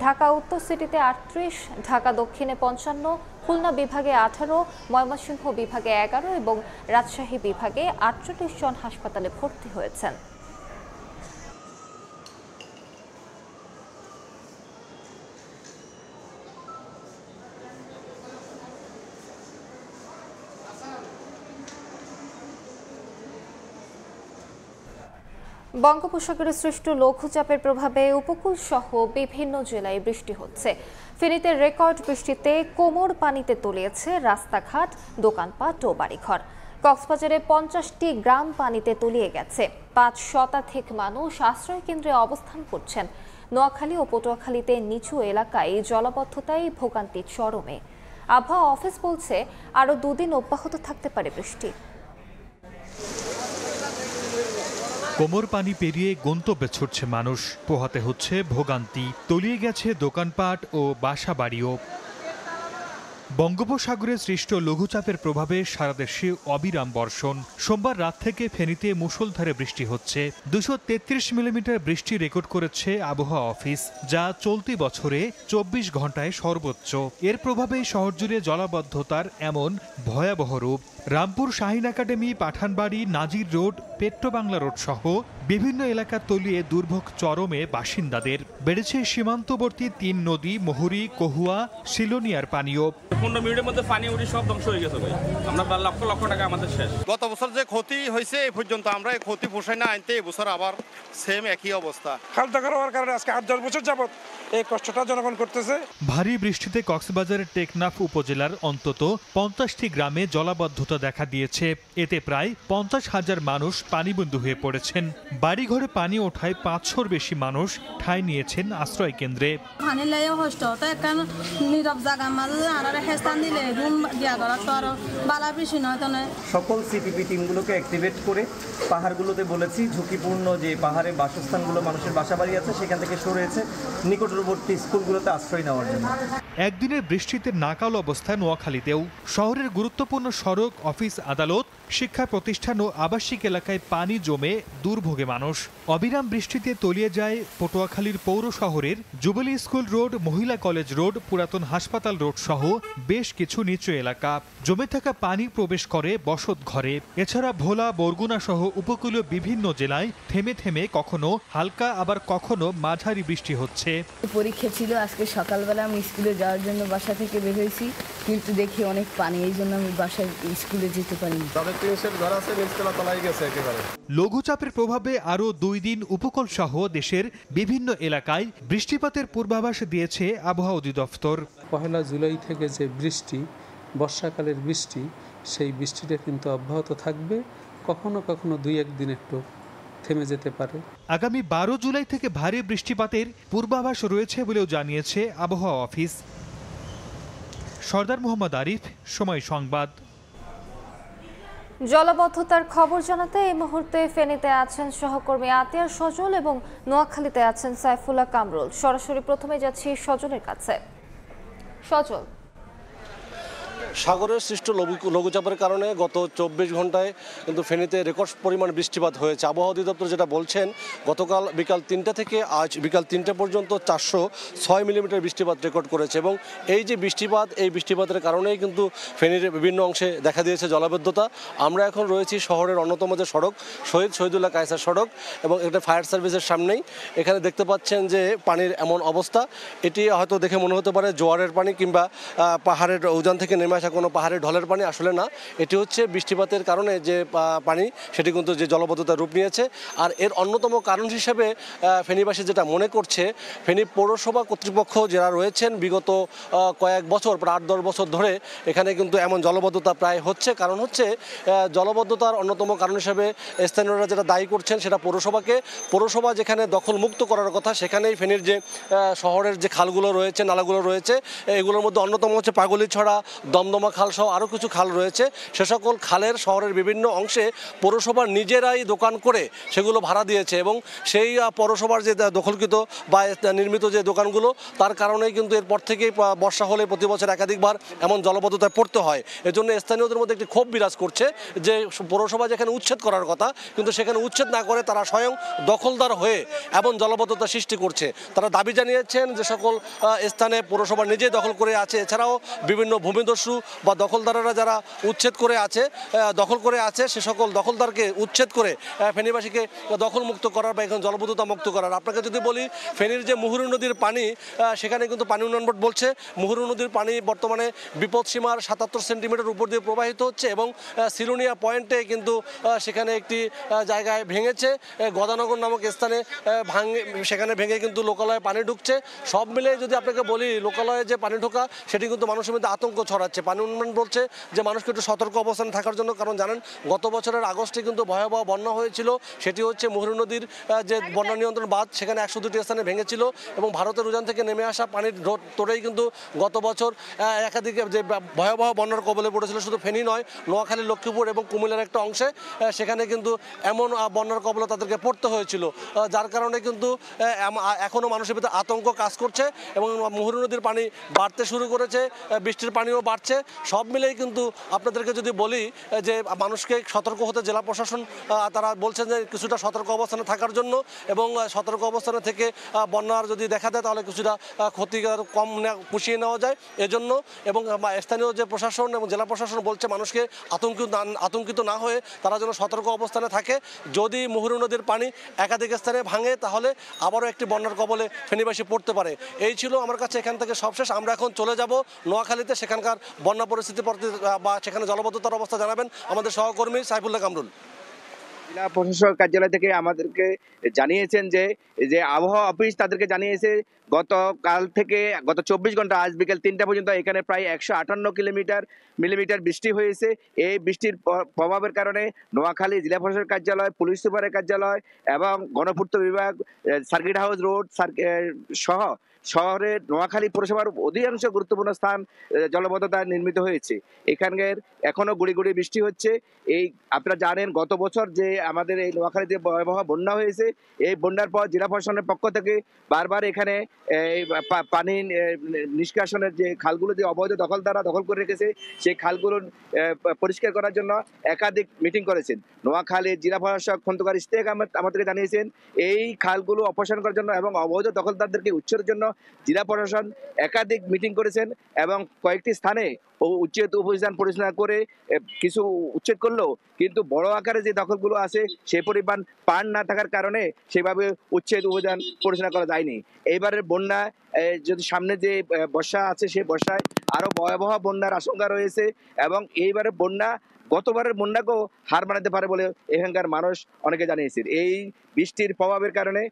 ঢাকা উত্তর সিটিতে 38, ঢাকা দক্ষিণে 55, খুলনা বিভাগে 18, ময়মনসিংহ বিভাগে 11 এবং রাজশাহী বিভাগে 48 জন হাসপাতালে ভর্তি হয়েছেন। বঙ্গোপসাগরে সৃষ্ট লঘুচাপের প্রভাবে উপকূল সহ বিভিন্ন জেলায় বৃষ্টি হচ্ছে। ফেনীতে রেকর্ড বৃষ্টিতে কোমর পানিতে তলিয়েছে রাস্তাঘাট, দোকানপাট ও বাড়িঘর। কক্সবাজারে 50টি গ্রাম পানিতে তলিয়ে গেছে। 5 শতাধিক মানুষ আশ্রয় কেন্দ্রে অবস্থান করছেন। নোয়াখালী ও পটুয়াখালীতে নিচু এলাকায় জলাবদ্ধতায় ভোগান্তি চরমে। আবহাওয়া অফিস বলছে, আরও 2 দিন অব্যাহত থাকতে পারে বৃষ্টি। কোমর পানি পেরিয়ে গন্তব্যে ছুটছে মানুষ, পোহাতে হচ্ছে ভোগান্তি, তলিয়ে গেছে দোকানপাট ও বাসা বাড়িও। বঙ্গোপসাগরে সৃষ্ট লঘুচাপের প্রভাবে সারা দেশে অবিরাম বর্ষণ। সোমবার রাত থেকে ফেনীতে মুষলধারে বৃষ্টি হচ্ছে। 233 মিলিমিটার বৃষ্টি রেকর্ড করেছে আবহাওয়া অফিস, যা চলতি বছরে 24 ঘন্টায় সর্বোচ্চ। এর প্রভাবে শহরজুড়ে জলাবদ্ধতার এমন ভয়াবহ রূপ। রামপুর শাহিন একাডেমি, পাঠানবাড়ি, নাজির রোড, পেট্রোবাংলা রোড সহ বিভিন্ন এলাকা তলিয়ে দুর্ভোগ চরমে বাসিন্দাদের। বেড়েছে সীমান্তবর্তী 3 নদী মুহুরী, কহুয়া, সিলোনিয়ার পানীয়। 15 মিনিটের মধ্যে পানি উঠে সব ধ্বংস হয়ে গেছে ভাই। আমরা লক্ষ লক্ষ টাকা আমাদের শেষ। গত বছর যে ক্ষতি হয়েছে এই পর্যন্ত আমরা এই ক্ষতি পোষায় না আনতে এবছর আবার সেম একই অবস্থা। খালটা হওয়ার কারণে আজকে 8-10 বছর যাবত এই কষ্টটা জনগণ করতেছে। ভারী বৃষ্টিতে কক্সবাজারের টেকনাফ উপজেলার অন্তত 50টি গ্রামে জলাবদ্ধতা দেখা দিয়েছে। এতে প্রায় 50,000 মানুষ পানিবন্দী হয়ে পড়েছেন। বাড়িঘরে পানি ওঠায় 500-র বেশি মানুষ ঠাঁই নিয়েছেন আশ্রয় কেন্দ্রে। সকল সিপিপি টিমগুলোকে অ্যাক্টিভেট করে পাহাড়গুলোতে বলেছি ঝুঁকিপূর্ণ যে পাহাড়ে বাসস্থানগুলো মানুষের বাসাবাড়ি আছে সেখান থেকে সরেছে নিকটবর্তী স্কুলগুলোতে আশ্রয় নেওয়ার জন্য। একদিনের বৃষ্টিতে নাকাল অবস্থা নোয়াখালীতেও। শহরের গুরুত্বপূর্ণ সড়ক, অফিস, আদালত, শিক্ষা প্রতিষ্ঠান ও আবাসিক এলাকায় পানি জমে দুর্ভোগে মানুষ। অবিরাম বৃষ্টিতে তলিয়ে যায় পটুয়াখালীর পৌর শহরের জুবিলি স্কুল রোড, মহিলা কলেজ রোড, পুরাতন হাসপাতাল রোড সহ বেশ কিছু নিচু এলাকা। জমে থাকা পানি প্রবেশ করে বসত ঘরে। এছাড়া ভোলা, বরগুনা সহ উপকূলীয় বিভিন্ন জেলায় থেমে থেমে কখনো হালকা আবার কখনো মাঝারি বৃষ্টি হচ্ছে। পরীক্ষা ছিল আজকে সকালবেলা, আমি স্কুলে যাওয়ার জন্য বাসা থেকে বের হয়েছি, কিন্তু দেখি অনেক পানি, এই জন্য আমি বাসায় স্কুলে যেতে পারিনি। লঘুচাপের প্রভাবে আরও 2 দিন উপকূল সহ দেশের বিভিন্ন এলাকায় বৃষ্টিপাতের পূর্বাভাস দিয়েছে আবহাওয়া অধিদপ্তর। 1 জুলাই থেকে যে বৃষ্টি, বর্ষাকালের বৃষ্টি, সেই বৃষ্টিটা কিন্তু অব্যাহত থাকবে। কখনো কখনো 2-1 দিন একটু থেমে যেতে পারে। আগামী 12 জুলাই থেকে ভারী বৃষ্টিপাতের পূর্বাভাস রয়েছে বলেও জানিয়েছে আবহাওয়া অফিস। সরদার মোহাম্মদ আরিফ, সময় সংবাদ। জলাবদ্ধতার খবর জানাতে এই মুহূর্তে ফেনীতে আছেন সহকর্মী আতিয়ার সজল এবং নোয়াখালীতে আছেন সাইফুল্লাহ কামরুল। সরাসরি প্রথমে যাচ্ছি সজলের কাছে। সজল, সাগরের সৃষ্ট লঘুচাপের কারণে গত 24 ঘন্টায় কিন্তু ফেনীতে রেকর্ড পরিমাণ বৃষ্টিপাত হয়েছে। আবহাওয়া অধিদপ্তর যেটা বলছেন, গতকাল বিকাল 3টা থেকে আজ বিকাল 3টা পর্যন্ত 406 মিলিমিটার বৃষ্টিপাত রেকর্ড করেছে। এবং এই যে বৃষ্টিপাত, এই বৃষ্টিপাতের কারণেই কিন্তু ফেনীর বিভিন্ন অংশে দেখা দিয়েছে জলাবদ্ধতা। আমরা এখন রয়েছি শহরের অন্যতম যে সড়ক শহীদুল্লাহ কায়সার সড়ক, এবং এটা ফায়ার সার্ভিসের সামনেই। এখানে দেখতে পাচ্ছেন যে পানির এমন অবস্থা, এটি হয়তো দেখে মনে হতে পারে জোয়ারের পানি কিংবা পাহাড়ের উজান থেকে নেমে আসা কোনো পাহাড়ের ঢলের পানি। আসলে না, এটি হচ্ছে বৃষ্টিপাতের কারণে যে পানি, সেটি কিন্তু যে জলবদ্ধতার রূপ নিয়েছে। আর এর অন্যতম কারণ হিসেবে ফেনীবাসী যেটা মনে করছে, ফেনী পৌরসভা কর্তৃপক্ষ যারা রয়েছেন বিগত কয়েক বছর, প্রায় 8-10 বছর ধরে এখানে কিন্তু এমন জলবদ্ধতা প্রায় হচ্ছে। কারণ হচ্ছে জলবদ্ধতার অন্যতম কারণ হিসেবে স্থানীয়রা যেটা দায়ী করছেন সেটা পৌরসভাকে। পৌরসভা যেখানে দখল মুক্ত করার কথা, সেখানেই ফেনীর যে শহরের যে খালগুলো রয়েছে, নালাগুলো রয়েছে, এগুলোর মধ্যে অন্যতম হচ্ছে পাগলীছড়া, দমদমা খাল সহ আরও কিছু খাল রয়েছে। সে সকল খালের শহরের বিভিন্ন অংশে পৌরসভা নিজেরাই দোকান করে সেগুলো ভাড়া দিয়েছে, এবং সেই পৌরসভার যে দখলকৃত বা নির্মিত যে দোকানগুলো, তার কারণেই কিন্তু এরপর থেকেই বর্ষা হলে প্রতি বছর একাধিকবার এমন জলবদ্ধতায় পড়তে হয়। এজন্য স্থানীয়দের মধ্যে একটি ক্ষোভ বিরাজ করছে যে পৌরসভা যেখানে উচ্ছেদ করার কথা, কিন্তু সেখানে উচ্ছেদ না করে তারা স্বয়ং দখলদার হয়ে এমন জলবদ্ধতা সৃষ্টি করছে। তারা দাবি জানিয়েছেন যে সকল স্থানে পৌরসভা নিজেই দখল করে আছে। এছাড়াও বিভিন্ন ভূমিদস্যু বা দখলদাররা যারা উচ্ছেদ করে আছে, দখল করে আছে, সে সকল দখলদারকে উচ্ছেদ করে ফেনীবাসীকে দখলমুক্ত করার বা এখন জলবদ্ধতা মুক্ত করার। আপনাকে যদি বলি, ফেনীর যে মুহুরী নদীর পানি, সেখানে কিন্তু পানি উন্নয়ন বোর্ড বলছে মুহুরী নদীর পানি বর্তমানে বিপদসীমার 77 সেন্টিমিটার উপর দিয়ে প্রবাহিত হচ্ছে, এবং সিলোনিয়া পয়েন্টে কিন্তু সেখানে একটি জায়গায় ভেঙেছে, গদানগর নামক স্থানে সেখানে ভেঙে কিন্তু লোকালয়ে পানি ঢুকছে। সব মিলে যদি আপনাকে বলি, লোকালয়ে যে পানি ঢোকা, সেটি কিন্তু মানুষের মধ্যে আতঙ্ক ছড়াচ্ছে। পানি উন্নয়ন বলছে যে মানুষকে একটু সতর্ক অবস্থানে থাকার জন্য, কারণ জানেন গত বছরের আগস্টে কিন্তু ভয়াবহ বন্যা হয়েছিল। সেটি হচ্ছে মুহুরী নদীর যে বন্যা নিয়ন্ত্রণ বাঁধ, সেখানে 102টি স্থানে ভেঙেছিল এবং ভারতের উজান থেকে নেমে আসা পানির তোড়েই কিন্তু গত বছর একাধিক যে ভয়াবহ বন্যার কবলে পড়েছিল। শুধু ফেনী নয়, নোয়াখালী, লক্ষ্মীপুর এবং কুমিল্লার একটা অংশে সেখানে কিন্তু এমন বন্যার কবলে তাদেরকে পড়তে হয়েছিল, যার কারণে কিন্তু এখনও মানুষের ভিতরে আতঙ্ক কাজ করছে এবং মুহুরী নদীর পানি বাড়তে শুরু করেছে, বৃষ্টির পানিও বাড়ছে। সব মিলেই কিন্তু আপনাদেরকে যদি বলি যে মানুষকে সতর্ক হতে জেলা প্রশাসন তারা বলছেন যে কিছুটা সতর্ক অবস্থানে থাকার জন্য, এবং সতর্ক অবস্থানে থেকে বন্যার যদি দেখা দেয় তাহলে কিছুটা ক্ষতি কম পুষিয়ে নেওয়া যায় এজন্য। এবং স্থানীয় যে প্রশাসন এবং জেলা প্রশাসন বলছে মানুষকে আতঙ্কিত না হয়ে তারা যেন সতর্ক অবস্থানে থাকে। যদি মুহুরী নদীর পানি একাধিক স্থানে ভাঙে তাহলে আবারও একটি বন্যার কবলে ফেনীবাসী পড়তে পারে। এই ছিল আমার কাছে এখান থেকে সবশেষ। আমরা এখন চলে যাব নোয়াখালীতে, সেখানকার বন্যা পরিস্থিতি বা সেখানে জলবদ্ধতার অবস্থা জানাবেন আমাদের সহকর্মী সাইফুল্লাহ কামরুল। জেলা প্রশাসক কার্যালয় থেকে আমাদেরকে জানিয়েছেন যে আবহাওয়া অফিস তাদেরকে জানিয়েছে গতকাল থেকে গত 24 ঘন্টা আজ বিকেল 3টা পর্যন্ত এখানে প্রায় 158 মিলিমিটার বৃষ্টি হয়েছে। এই বৃষ্টির প্রভাবের কারণে নোয়াখালী জেলা প্রশাসক কার্যালয়, পুলিশ সুপারের কার্যালয় এবং গণপূর্ত বিভাগ, সার্কিট হাউস রোড সহ শহরের নোয়াখালী পৌরসভার অধিকাংশ গুরুত্বপূর্ণ স্থান জলবদ্ধতায় নির্মিত হয়েছে। এখানকার এখনো গুড়ি গুড়ি বৃষ্টি হচ্ছে। এই আপনারা জানেন গত বছর যে আমাদের এই নোয়াখালীতে ভয়াবহ বন্যা হয়েছে, এই বন্যার পর জেলা প্রশাসনের পক্ষ থেকে বারবার এখানে পানি নিষ্কাশনের যে খালগুলো যে অবৈধ দখলদাররা দখল করে রেখেছে সেই খালগুলো পরিষ্কার করার জন্য একাধিক মিটিং করেছেন। নোয়াখালীর জেলা প্রশাসক খন্দকার ইশতিয়াক আহমেদ আমাদেরকে জানিয়েছেন এই খালগুলো অপসারণ করার জন্য এবং অবৈধ দখলদারদেরকে উচ্ছেদের জন্য জেলা প্রশাসন একাধিক মিটিং করেছেন এবং কয়েকটি স্থানে উচ্ছেদ অভিযান পরিচালনা করে কিছু উচ্ছেদ করলেও কিন্তু বড় আকারে যে দখলগুলো আছে সেই পরিমাণ পান না থাকার কারণে সেভাবে উচ্ছেদ অভিযান পরিচালনা করা যায়নি। এইবারের বন্যা যদি সামনে যে বর্ষা আছে সেই বর্ষায় আরো ভয়াবহ বন্যার আশঙ্কা রয়েছে এবং এইবারের বন্যা গতবারের বন্যাকেও হার মানাতে পারে বলে এখানকার মানুষ অনেকে জানিয়েছেন। এই বৃষ্টির প্রভাবের কারণে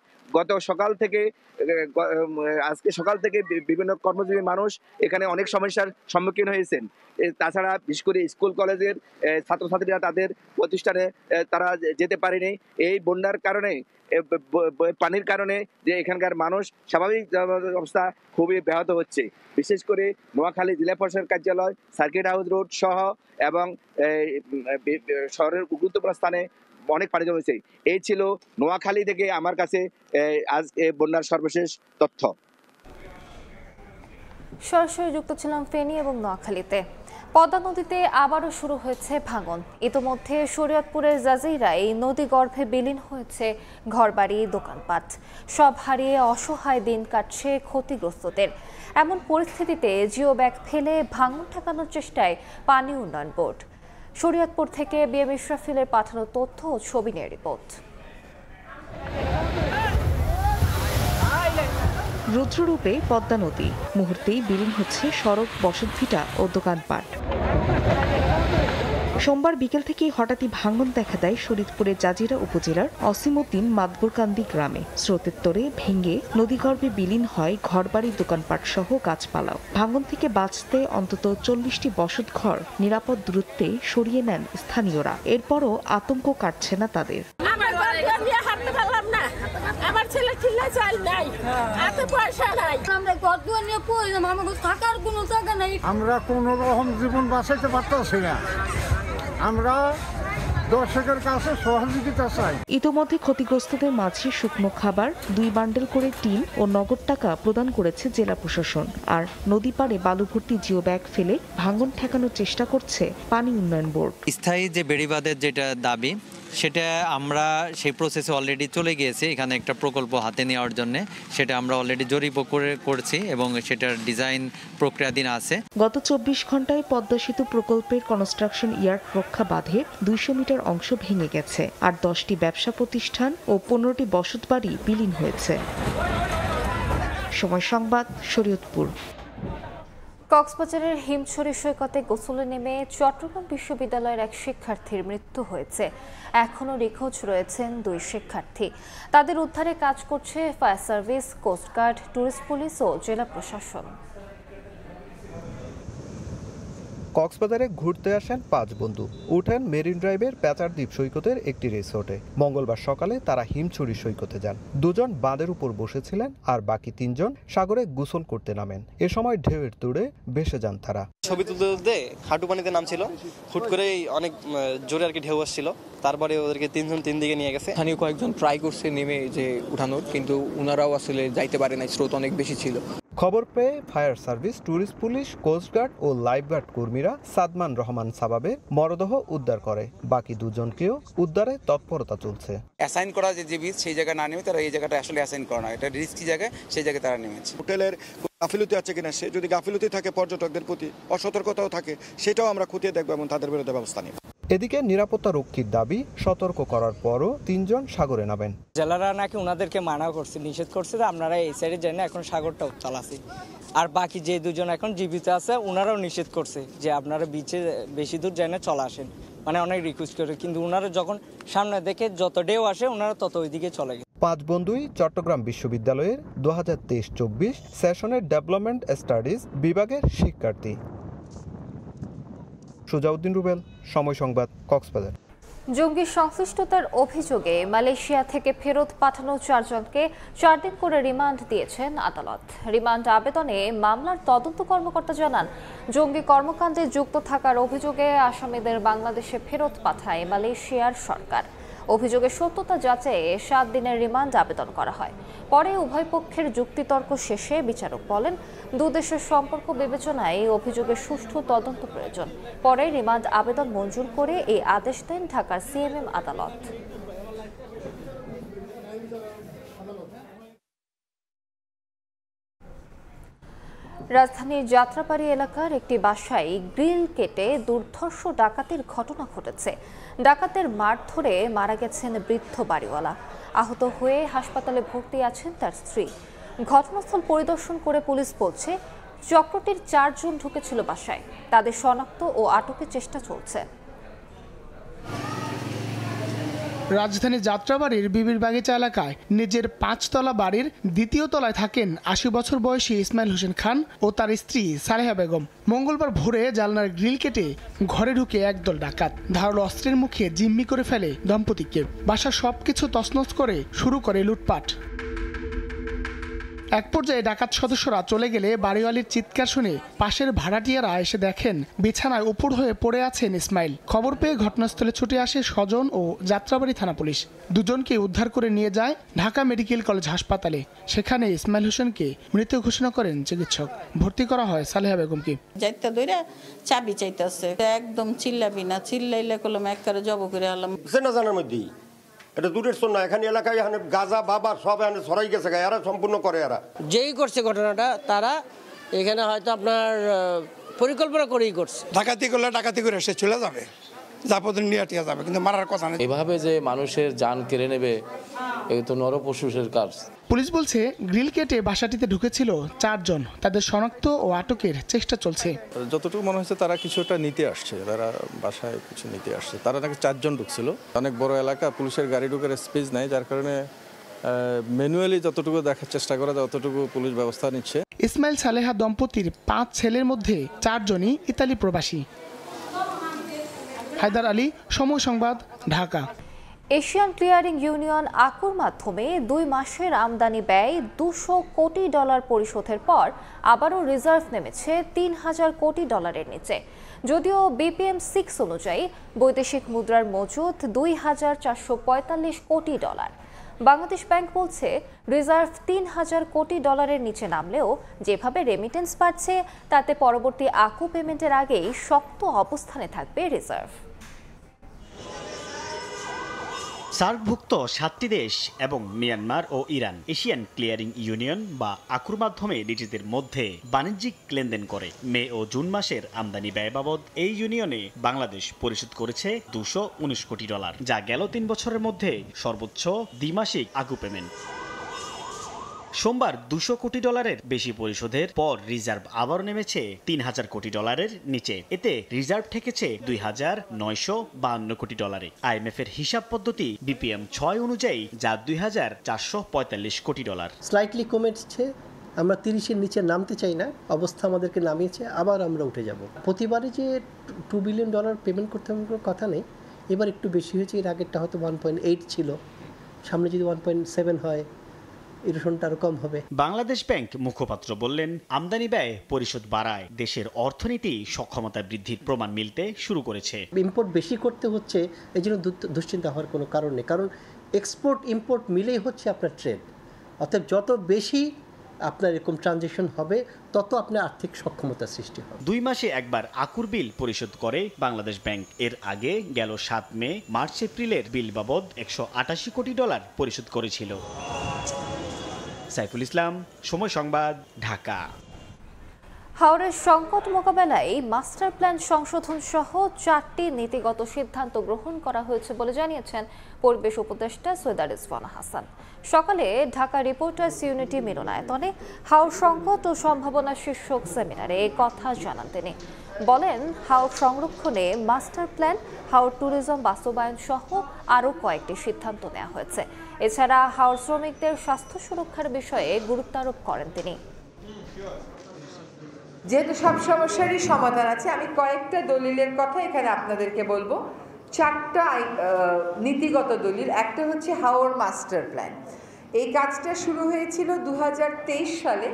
আজকে সকাল থেকে বিভিন্ন কর্মজীবী মানুষ এখানে অনেক সমস্যার সম্মুখীন হয়েছেন। তাছাড়া বিশেষ করে স্কুল কলেজের ছাত্রছাত্রীরা তাদের প্রতিষ্ঠানে তারা যেতে পারেনি। এই বন্যার কারণে পানির কারণে যে এখানকার মানুষ স্বাভাবিক অবস্থা খুবই ব্যাহত হচ্ছে। বিশেষ করে নোয়াখালী জেলা প্রশাসক কার্যালয়, সার্কিট হাউস রোড সহ এবং শহরের গুরুত্বপূর্ণ স্থানে অনেক পানি জমেছে। এই ছিল নোয়াখালী থেকে আমার কাছে আজ বন্যার সর্বশেষ তথ্য। সরাসরি যুক্ত ছিলাম ফেনী এবং নোয়াখালীতে। পদ্মা নদীতে আবারও শুরু হয়েছে ভাঙন। ইতোমধ্যে শরীয়তপুরের জাজিরায় নদী গর্ভে বিলীন হয়েছে ঘরবাড়ি, দোকানপাট। সব হারিয়ে অসহায় দিন কাটছে ক্ষতিগ্রস্তদের। এমন পরিস্থিতিতে জিও ব্যাগ ফেলে ভাঙন ঠেকানোর চেষ্টায় পানি উন্নয়ন বোর্ড। শরীয়তপুর থেকে বিএম ইসরাফিলের পাঠানো তথ্য ও ছবি নিয়ে রিপোর্ট। রুদ্ররূপে পদ্মা নদী, মুহূর্তেই বিলীন হচ্ছে সড়ক, বসতভিটা ও দোকানপাট। সোমবার বিকেল থেকেই হঠাৎই ভাঙন দেখা দেয় শরীয়তপুরের জাজিরা উপজেলার অসীমউদ্দিন মাদবরকান্দি গ্রামে। স্রোতের তোড়ে ভেঙে নদীগর্ভে বিলীন হয় ঘরবাড়ি, দোকানপাট সহ গাছপালাও। ভাঙন থেকে বাঁচতে অন্তত 40টি বসতঘর নিরাপদ দূরত্বে সরিয়ে নেন স্থানীয়রা। এরপরও আতঙ্ক কাটছে না তাদের। আমার ছেলে ছিল চাল নাই, এত পয়সা নাই, আমরা কত নিয়ে পড়লাম, আমাদের থাকার কোনো জায়গা নাই। আমরা কোনো রকম জীবন বাঁচাইতে পারতেছি না। আমরা দর্শকের কাছে সহযোগিতা চাই। ইতোমধ্যে ক্ষতিগ্রস্তদের মাঝে শুকনো খাবার, 2 বান্ডেল করে টিন ও নগদ টাকা প্রদান করেছে জেলা প্রশাসন। আর নদী পাড়ে বালু ভর্তি জিও ব্যাগ ফেলে ভাঙন ঠেকানোর চেষ্টা করছে পানি উন্নয়ন বোর্ড। স্থায়ী যে বেড়িবাঁধের যেটা দাবি, সেটা আমরা সেই প্রসেসে অলরেডি চলে গিয়েছি। এখানে একটা প্রকল্প হাতে নেওয়ার জন্য সেটা আমরা অলরেডি জরিপ করছি এবং সেটার ডিজাইন প্রক্রিয়াধীন আছে। গত 24 ঘন্টায় পদ্মা সেতু প্রকল্পের কনস্ট্রাকশন ইয়ার্ড রক্ষা বাঁধের 200 মিটার অংশ ভেঙে গেছে। আর 10টি ব্যবসা প্রতিষ্ঠান ও 15টি বসতবাড়ি বিলীন হয়েছে। সময় সংবাদ, শরীয়তপুর। কক্সবাজারের হিমছড়ি সৈকতে গোসলে নেমে চট্টগ্রাম বিশ্ববিদ্যালয়ের এক শিক্ষার্থীর মৃত্যু হয়েছে। এখনও নিখোঁজ রয়েছেন 2 শিক্ষার্থী। তাদের উদ্ধারে কাজ করছে fire service, coastguard, tourist police ও জেলা প্রশাসন। কক্সবাজারে ঘুরতে আসেন 5 বন্ধু। উঠেন মেরিন ড্রাইভের প্যাচার দ্বীপ সৈকতের একটি রিসোর্টে। মঙ্গলবার সকালে তারা হিমছড়ি সৈকতে যান। 2 জন বাঁধের উপর বসেছিলেন আর বাকি 3 জন সাগরে গোসল করতে নামেন। এ সময় ঢেউয়ের তোড়ে ভেসে যান তারা। ছবি তুলতে হাঁটু পানিতে নামছিল, হুট করে অনেক জোরে আর কি ঢেউ আসছিল। তারপরে ওদেরকে 3 জন 3 দিকে নিয়ে গেছে। স্থানীয় কয়েকজন ট্রাই করছে নেমে যে উঠানোর, কিন্তু ওনারাও আসলে যাইতে পারে না, স্রোত অনেক বেশি ছিল। খবর পেয়ে fire service, tourist police, coastguard ও লাইফগার্ড কর্মীরা সাদমান রহমান সাবাবের মরদেহ উদ্ধার করে। বাকি 2 জনকেও উদ্ধারে তৎপরতা চলছে। অ্যাসাইন করা যে বিচ সেই জায়গায় না নেমে তারা এই জায়গাটা আসলে অ্যাসাইন করা না, এটা রিস্কি জায়গায়, সেই জায়গায় তারা নেমেছে। হোটেলের গাফিলতি আছে কিনা, সে যদি গাফিলতি থাকে, পর্যটকদের প্রতি অসতর্কতাও থাকে, সেটাও আমরা খতিয়ে দেখবো এবং তাদের বিরুদ্ধে ব্যবস্থা নিব। এদিকে নিরাপত্তা রক্ষীর দাবি, সতর্ক করার পরও 3 জন সাগরে নামেন। জেলারা নাকি ওনাদেরকে মানা করছে, নিষেধ করছে যে আপনারা এই সাইডে যান না, এখন সাগরটা চালাছি। আর বাকি যে 2 জন এখন জীবিত আছে ওনারাও নিষেধ করছে যে আপনারা বিচে বেশি দূর যাই না, চলে আসেন, মানে অনেক রিকোয়েস্ট করে। কিন্তু ওনারা যখন সামনে দেখে যত ঢেউ আসে ওনারা তত ওইদিকে চলে গেছে। 5 বন্ধুই চট্টগ্রাম বিশ্ববিদ্যালয়ের 2023-24 সেশনের ডেভেলপমেন্ট স্টাডিজ বিভাগের শিক্ষার্থী। সুজাউদ্দিন রুবেল, সময় সংবাদ, কক্সবাজার। জঙ্গি সংশ্লিষ্টতার অভিযোগে মালয়েশিয়া থেকে ফেরত পাঠানো 4 জনকে 4 দিন করে রিমান্ড দিয়েছেন আদালত। রিমান্ড আবেদনে মামলার তদন্ত কর্মকর্তা জানান, জঙ্গি কর্মকাণ্ডে যুক্ত থাকার অভিযোগে আসামিদের বাংলাদেশে ফেরত পাঠায় মালয়েশিয়ার সরকার। অভিযোগের সত্যতা যাচাইয়ে 7 দিনের রিমান্ড আবেদন করা হয়। পরে উভয় পক্ষের যুক্তিতর্ক শেষে বিচারক বলেন, 2 দেশের সম্পর্ক বিবেচনায় অভিযোগের সুষ্ঠু তদন্ত প্রয়োজন। পরে রিমান্ড আবেদন মঞ্জুর করে এই আদেশ দেন ঢাকার সিএমএম আদালত। রাজধানীর যাত্রাবাড়ি এলাকার একটি বাসায় গ্রিল কেটে দুর্ধর্ষ ডাকাতির ঘটনা ঘটেছে। ডাকাতের মারধরে মারা গেছেন বৃদ্ধ বাড়িওয়ালা। আহত হয়ে হাসপাতালে ভর্তি আছেন তার স্ত্রী। ঘটনাস্থল পরিদর্শন করে পুলিশ বলছে, চক্রটির 4 জন ঢুকেছিল বাসায়। তাদের শনাক্ত ও আটকের চেষ্টা চলছে। রাজধানী যাত্রাবাড়ির বিবির বাগিচা এলাকায় নিজের 5 তলা বাড়ির 2য় তলায় থাকেন 80 বছর বয়সী ইসমাইল হোসেন খান ও তার স্ত্রী সালেহা বেগম। মঙ্গলবার ভোরে জানলার গ্রিল কেটে ঘরে ঢুকে একদল ডাকাত ধারালো অস্ত্রের মুখে জিম্মি করে ফেলে দম্পতিকে। বাসার সবকিছু তছনছ করে শুরু করে লুটপাট। এক পর্যায়ে ডাকাত সদস্যরা চলে গেলে বাড়িওয়ালির চিৎকার শুনে পাশের ভাড়াটিয়ারা এসে দেখেন বিছানায় উপর হয়ে পড়ে আছেন ইসমাইল। খবর পেয়ে ঘটনাস্থলে ছুটে আসে স্বজন ও যাত্রাবাড়ি থানা পুলিশ। 2 জনকে উদ্ধার করে নিয়ে যায় ঢাকা মেডিকেল কলেজ হাসপাতালে। সেখানে ইসমাইল হোসেনকে মৃত ঘোষণা করেন চিকিৎসক। ভর্তি করা হয় সালেহা বেগমকে। যাইতে ধরে চাবি চাইতেছে, একদম চিল্লাবি না, চিল্লাইলে কলম একবারে জব করে আলাম। জানার মধ্যেই এটা দূরের শোন না, এখানে এলাকায় এখানে গাজা বাবা সব এখানে ছড়াই গেছে, এরা সম্পূর্ণ করে। এরা যেই করছে ঘটনাটা, তারা এখানে হয়তো আপনার পরিকল্পনা করেই করছে। ডাকাতি করলে ডাকাতি করে সে চলে যাবে, যাপদের নিয়ে টিয়া যাবে, কিন্তু মারার কথা নেই। এভাবে যে মানুষের জান কেড়ে নেবে, এই তো নরপশুষের কাজ। পুলিশ বলছে, গ্রিল কেটে বাসাটিতে ঢুকেছিল 4 জন। তাদের শনাক্ত ও আটকের চেষ্টা চলছে। যতটুকু মনে হচ্ছে তারা কিছু একটা নিতে আসছে, তারা বাসায় কিছু নিতে আসছে। তারা নাকি 4 জন ঢুকছিল। অনেক বড় এলাকা, পুলিশের গাড়ি ঢুকার স্পেস নাই, যার কারণে ম্যানুয়ালি যতটুকু দেখার চেষ্টা করা যায় ততটুকু পুলিশ ব্যবস্থা নিচ্ছে। ইসমাইল সালেহা দম্পতির 5 ছেলের মধ্যে 4 জনই ইতালি প্রবাসী। হায়দার আলী, সময় সংবাদ, ঢাকা। এশিয়ান ক্লিয়ারিং ইউনিয়ন আকুর মাধ্যমে 2 মাসের আমদানি ব্যয় $200 কোটি পরিশোধের পর আবারও রিজার্ভ নেমেছে $3000 কোটি নিচে। যদিও BPM-6 অনুযায়ী বৈদেশিক মুদ্রার মজুদ $2445 কোটি। বাংলাদেশ ব্যাংক বলছে, রিজার্ভ $3000 কোটি নিচে নামলেও যেভাবে রেমিটেন্স বাড়ছে তাতে পরবর্তী আকু পেমেন্টের আগেই শক্ত অবস্থানে থাকবে রিজার্ভ। সার্কভুক্ত 7টি দেশ এবং মিয়ানমার ও ইরান এশিয়ান ক্লিয়ারিং ইউনিয়ন বা আকুর মাধ্যমে নিজেদের মধ্যে বাণিজ্যিক লেনদেন করে। মে ও জুন মাসের আমদানি ব্যয় বাবদ এই ইউনিয়নে বাংলাদেশ পরিশোধ করেছে $219 কোটি, যা গেল 3 বছরের মধ্যে সর্বোচ্চ দ্বিমাসিক আকু পেমেন্ট। সোমবার $200 কোটি বেশি পরিশোধের পর রিজার্ভ আবারও নেমেছে $3000 কোটি নিচে। এতে রিজার্ভ ঠেকেছে $2952 কোটি। IMF এর হিসাব পদ্ধতি BPM-6 অনুযায়ী যা $2445 কোটি। স্লাইটলি কমেছে আমরা 30-এর নিচে নামতে চাই না, অবস্থা আমাদেরকে নামিয়েছে, আবার আমরা উঠে যাব। প্রতিবারে যে $2 বিলিয়ন পেমেন্ট করতে হবে কোনো কথা নেই, এবার একটু বেশি হয়েছে, এর আগেরটা হয়তো 1.8 ছিল, সামনে যদি 1.7 হয় ইরোশনটা আরো কম হবে। বাংলাদেশ ব্যাংক মুখপাত্র বললেন, আমদানি ব্যয় পরিশোধ বাড়ায় দেশের অর্থনীতি সক্ষমতা বৃদ্ধির প্রমাণ মিলতে শুরু করেছে। ইম্পোর্ট বেশি করতে হচ্ছে, এই জন্য দুশ্চিন্তা হওয়ার কোনো কারণ নেই, কারণ এক্সপোর্ট ইম্পোর্ট মিলেই হচ্ছে আপনার ট্রেড। অর্থাৎ যত বেশি আপনার এরকম ট্রানজ্যাকশন হবে তত আপনার আর্থিক সক্ষমতা সৃষ্টি হবে। 2 মাসে একবার আকুর বিল পরিশোধ করে বাংলাদেশ ব্যাংক। এর আগে গেল 7 মে, মার্চ, এপ্রিলের বিল বাবদ $188 কোটি পরিশোধ করেছিল। সাইফুল ইসলাম, সময় সংবাদ, ঢাকা। হাওরের সংকট মোকাবেলায় মাস্টার প্ল্যান সংশোধন সহ 4টি নীতিগত সিদ্ধান্ত গ্রহণ করা হয়েছে বলে জানিয়েছেন পরিবেশ উপদেষ্টা সৈয়দা রিজওয়ানা হাসান। সকালে ঢাকা রিপোর্টার্স ইউনিটি মিলনায়তনে হাওর সংকট ও সম্ভাবনা শীর্ষক সেমিনারে এই কথা জানান তিনি। বলেন, হাওর সংরক্ষণে মাস্টার প্ল্যান, হাওর ট্যুরিজম বাস্তবায়ন সহ আরও কয়েকটি সিদ্ধান্ত নেওয়া হয়েছে। এছাড়া হাওর শ্রমিকদের স্বাস্থ্য সুরক্ষার বিষয়ে গুরুত্ব আরোপ করেন তিনি। যেহেতু সব সমস্যারই সমাধান আছে, আমি কয়েকটা দলিলের কথা এখানে আপনাদেরকে বলবো। 4টা নীতিগত দলিল। একটা হচ্ছে হাওর মাস্টার প্ল্যান। এই কাজটা শুরু হয়েছিল 2023 সালে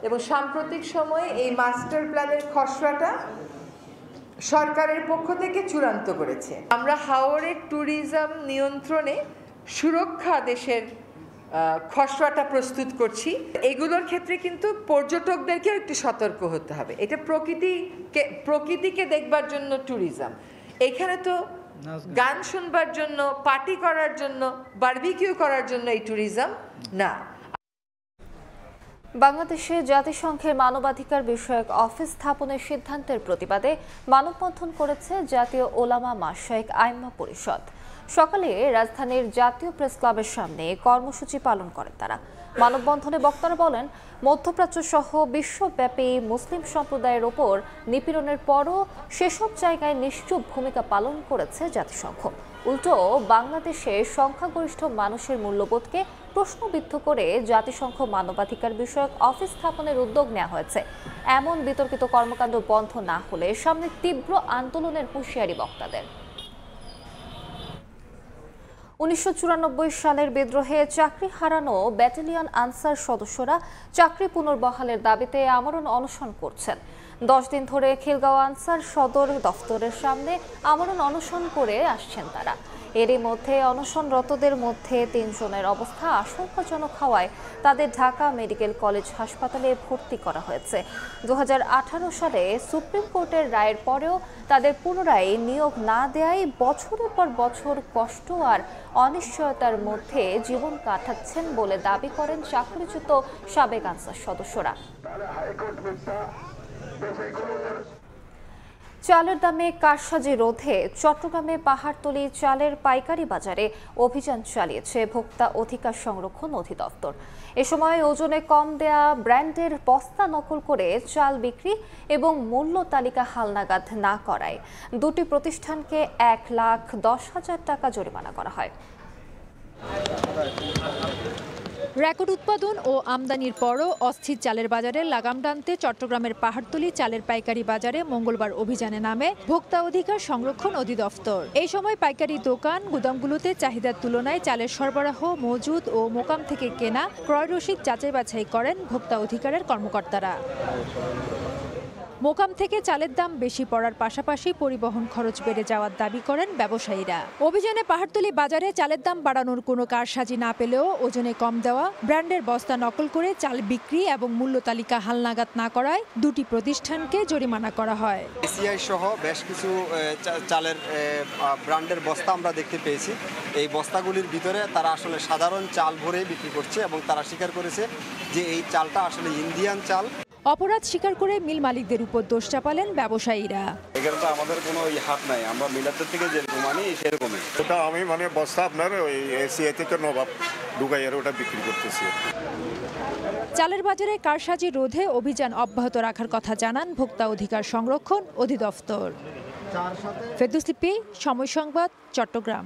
এবং সাম্প্রতিক সময়ে এই মাস্টার প্ল্যানের খসড়াটা সরকারের পক্ষ থেকে চূড়ান্ত করেছে। আমরা হাওরের ট্যুরিজম নিয়ন্ত্রণে সুরক্ষা আদেশের খসড়াটা প্রস্তুত করছি। এগুলোর ক্ষেত্রে কিন্তু পর্যটকদেরকেও একটু সতর্ক হতে হবে। এটা প্রকৃতিকে দেখবার জন্য ট্যুরিজম, এখানে তো গান শুনবার জন্য, পার্টি করার জন্য, বারবিকিউ করার জন্য এই ট্যুরিজম না। বাংলাদেশে জাতিসংঘের মানবাধিকার বিষয়ক অফিস স্থাপনের সিদ্ধান্তের প্রতিবাদে মানববন্ধন করেছে জাতীয় ওলামা মাশায়েখ আইম্মা পরিষদ। সকালে রাজধানীর জাতীয় প্রেস ক্লাবের সামনে কর্মসূচি পালন করেন তারা। মানববন্ধনে বক্তারা বলেন, মধ্যপ্রাচ্য সহ বিশ্বব্যাপী মুসলিম সম্প্রদায়ের ওপর নিপীড়নের পরও সেসব জায়গায় নিশ্চুপ ভূমিকা পালন করেছে জাতিসংঘ। উল্টো বাংলাদেশে সংখ্যাগরিষ্ঠ মানুষের মূল্যবোধকে প্রশ্নবিদ্ধ করে জাতিসংঘ মানবাধিকার বিষয়ক অফিস স্থাপনের উদ্যোগ নেওয়া হয়েছে। এমন বিতর্কিত কর্মকাণ্ড বন্ধ না হলে সামনে তীব্র আন্দোলনের হুঁশিয়ারি বক্তাদের। 1994 সালের বিদ্রোহে চাকরি হারানো ব্যাটালিয়ন আনসার সদস্যরা চাকরি পুনর্বহালের দাবিতে আমরণ অনশন করছেন। 10 দিন ধরে খিলগাঁও আনসার সদর দফতরের সামনে আমরণ অনশন করে আসছেন তারা। এরই মধ্যে অনশনরতদের মধ্যে 3 জনের অবস্থা আশঙ্কাজনক হওয়ায় তাদের ঢাকা মেডিকেল কলেজ হাসপাতালে ভর্তি করা হয়েছে। 2018 সালে সুপ্রিম কোর্টের রায়ের পরেও তাদের পুনরায় নিয়োগ না দেওয়ায় বছরের পর বছর কষ্ট আর অনিশ্চয়তার মধ্যে জীবন কাটাচ্ছেন বলে দাবি করেন চাকরিচ্যুত সাবেক আনসার সদস্যরা। চালের দামে কারসাজি রোধে চট্টগ্রামে পাহাড়তলী চালের পাইকারি বাজারে অভিযান চালিয়েছে ভোক্তা অধিকার সংরক্ষণ অধিদপ্তর। এ সময় ওজনে কম দেয়া ব্র্যান্ডের বস্তা নকল করে চাল বিক্রি এবং মূল্য তালিকা হালনাগাদ না করায় 2টি প্রতিষ্ঠানকে 1,10,000 টাকা জরিমানা করা হয়। রেকর্ড উৎপাদন ও আমদানির পরও অস্থির চালের বাজারে লাগাম টানতে চট্টগ্রামের পাহাড়তলী চালের পাইকারি বাজারে মঙ্গলবার অভিযানে নামে ভোক্তা অধিকার সংরক্ষণ অধিদপ্তর। এই সময় পাইকারি দোকান, গুদামগুলোতে চাহিদার তুলনায় চালের সরবরাহ, মজুদ ও মোকাম থেকে কেনা ক্রয় রসিদ যাচাই বাছাই করেন ভোক্তা অধিকারের কর্মকর্তারা। মোকাম থেকে চালের দাম বেশি পড়ার পাশাপাশি পরিবহন খরচ বেড়ে যাওয়ার দাবি করেন ব্যবসায়ীরা। অভিযানে পাহাড়তলী বাজারে চালের দাম বাড়ানোর কোনো কারসাজি না পেলেও ওজনে কম দেওয়া, ব্র্যান্ডের বস্তা নকল করে চাল বিক্রি এবং মূল্য তালিকা হালনাগাদ না করায় 2টি প্রতিষ্ঠানকে জরিমানা করা হয়। এসিআই সহ বেশ কিছু চালের ব্র্যান্ডের বস্তা আমরা দেখতে পেয়েছি। এই বস্তাগুলির ভিতরে তারা আসলে সাধারণ চাল ভরে বিক্রি করছে এবং তারা স্বীকার করেছে যে এই চালটা আসলে ইন্ডিয়ান চাল। অপরাধ স্বীকার করে মিল মালিকদের উপর দোষ চাপালেন ব্যবসায়ীরা। এখানে তো আমাদের কোনো হাত নাই, আমরা মিলাদের থেকে যেরকম আনি সেরকমই। ওটা আমি বস্তা আপনার ওই এসিআই থেকে নবাব ঢুকাইয়ার ওটা বিক্রি করতেছি। চালের বাজারে কারসাজি রোধে অভিযান অব্যাহত রাখার কথা জানান ভোক্তা অধিকার সংরক্ষণ অধিদপ্তর। ফেরদৌস লিপি, সময় সংবাদ, চট্টগ্রাম।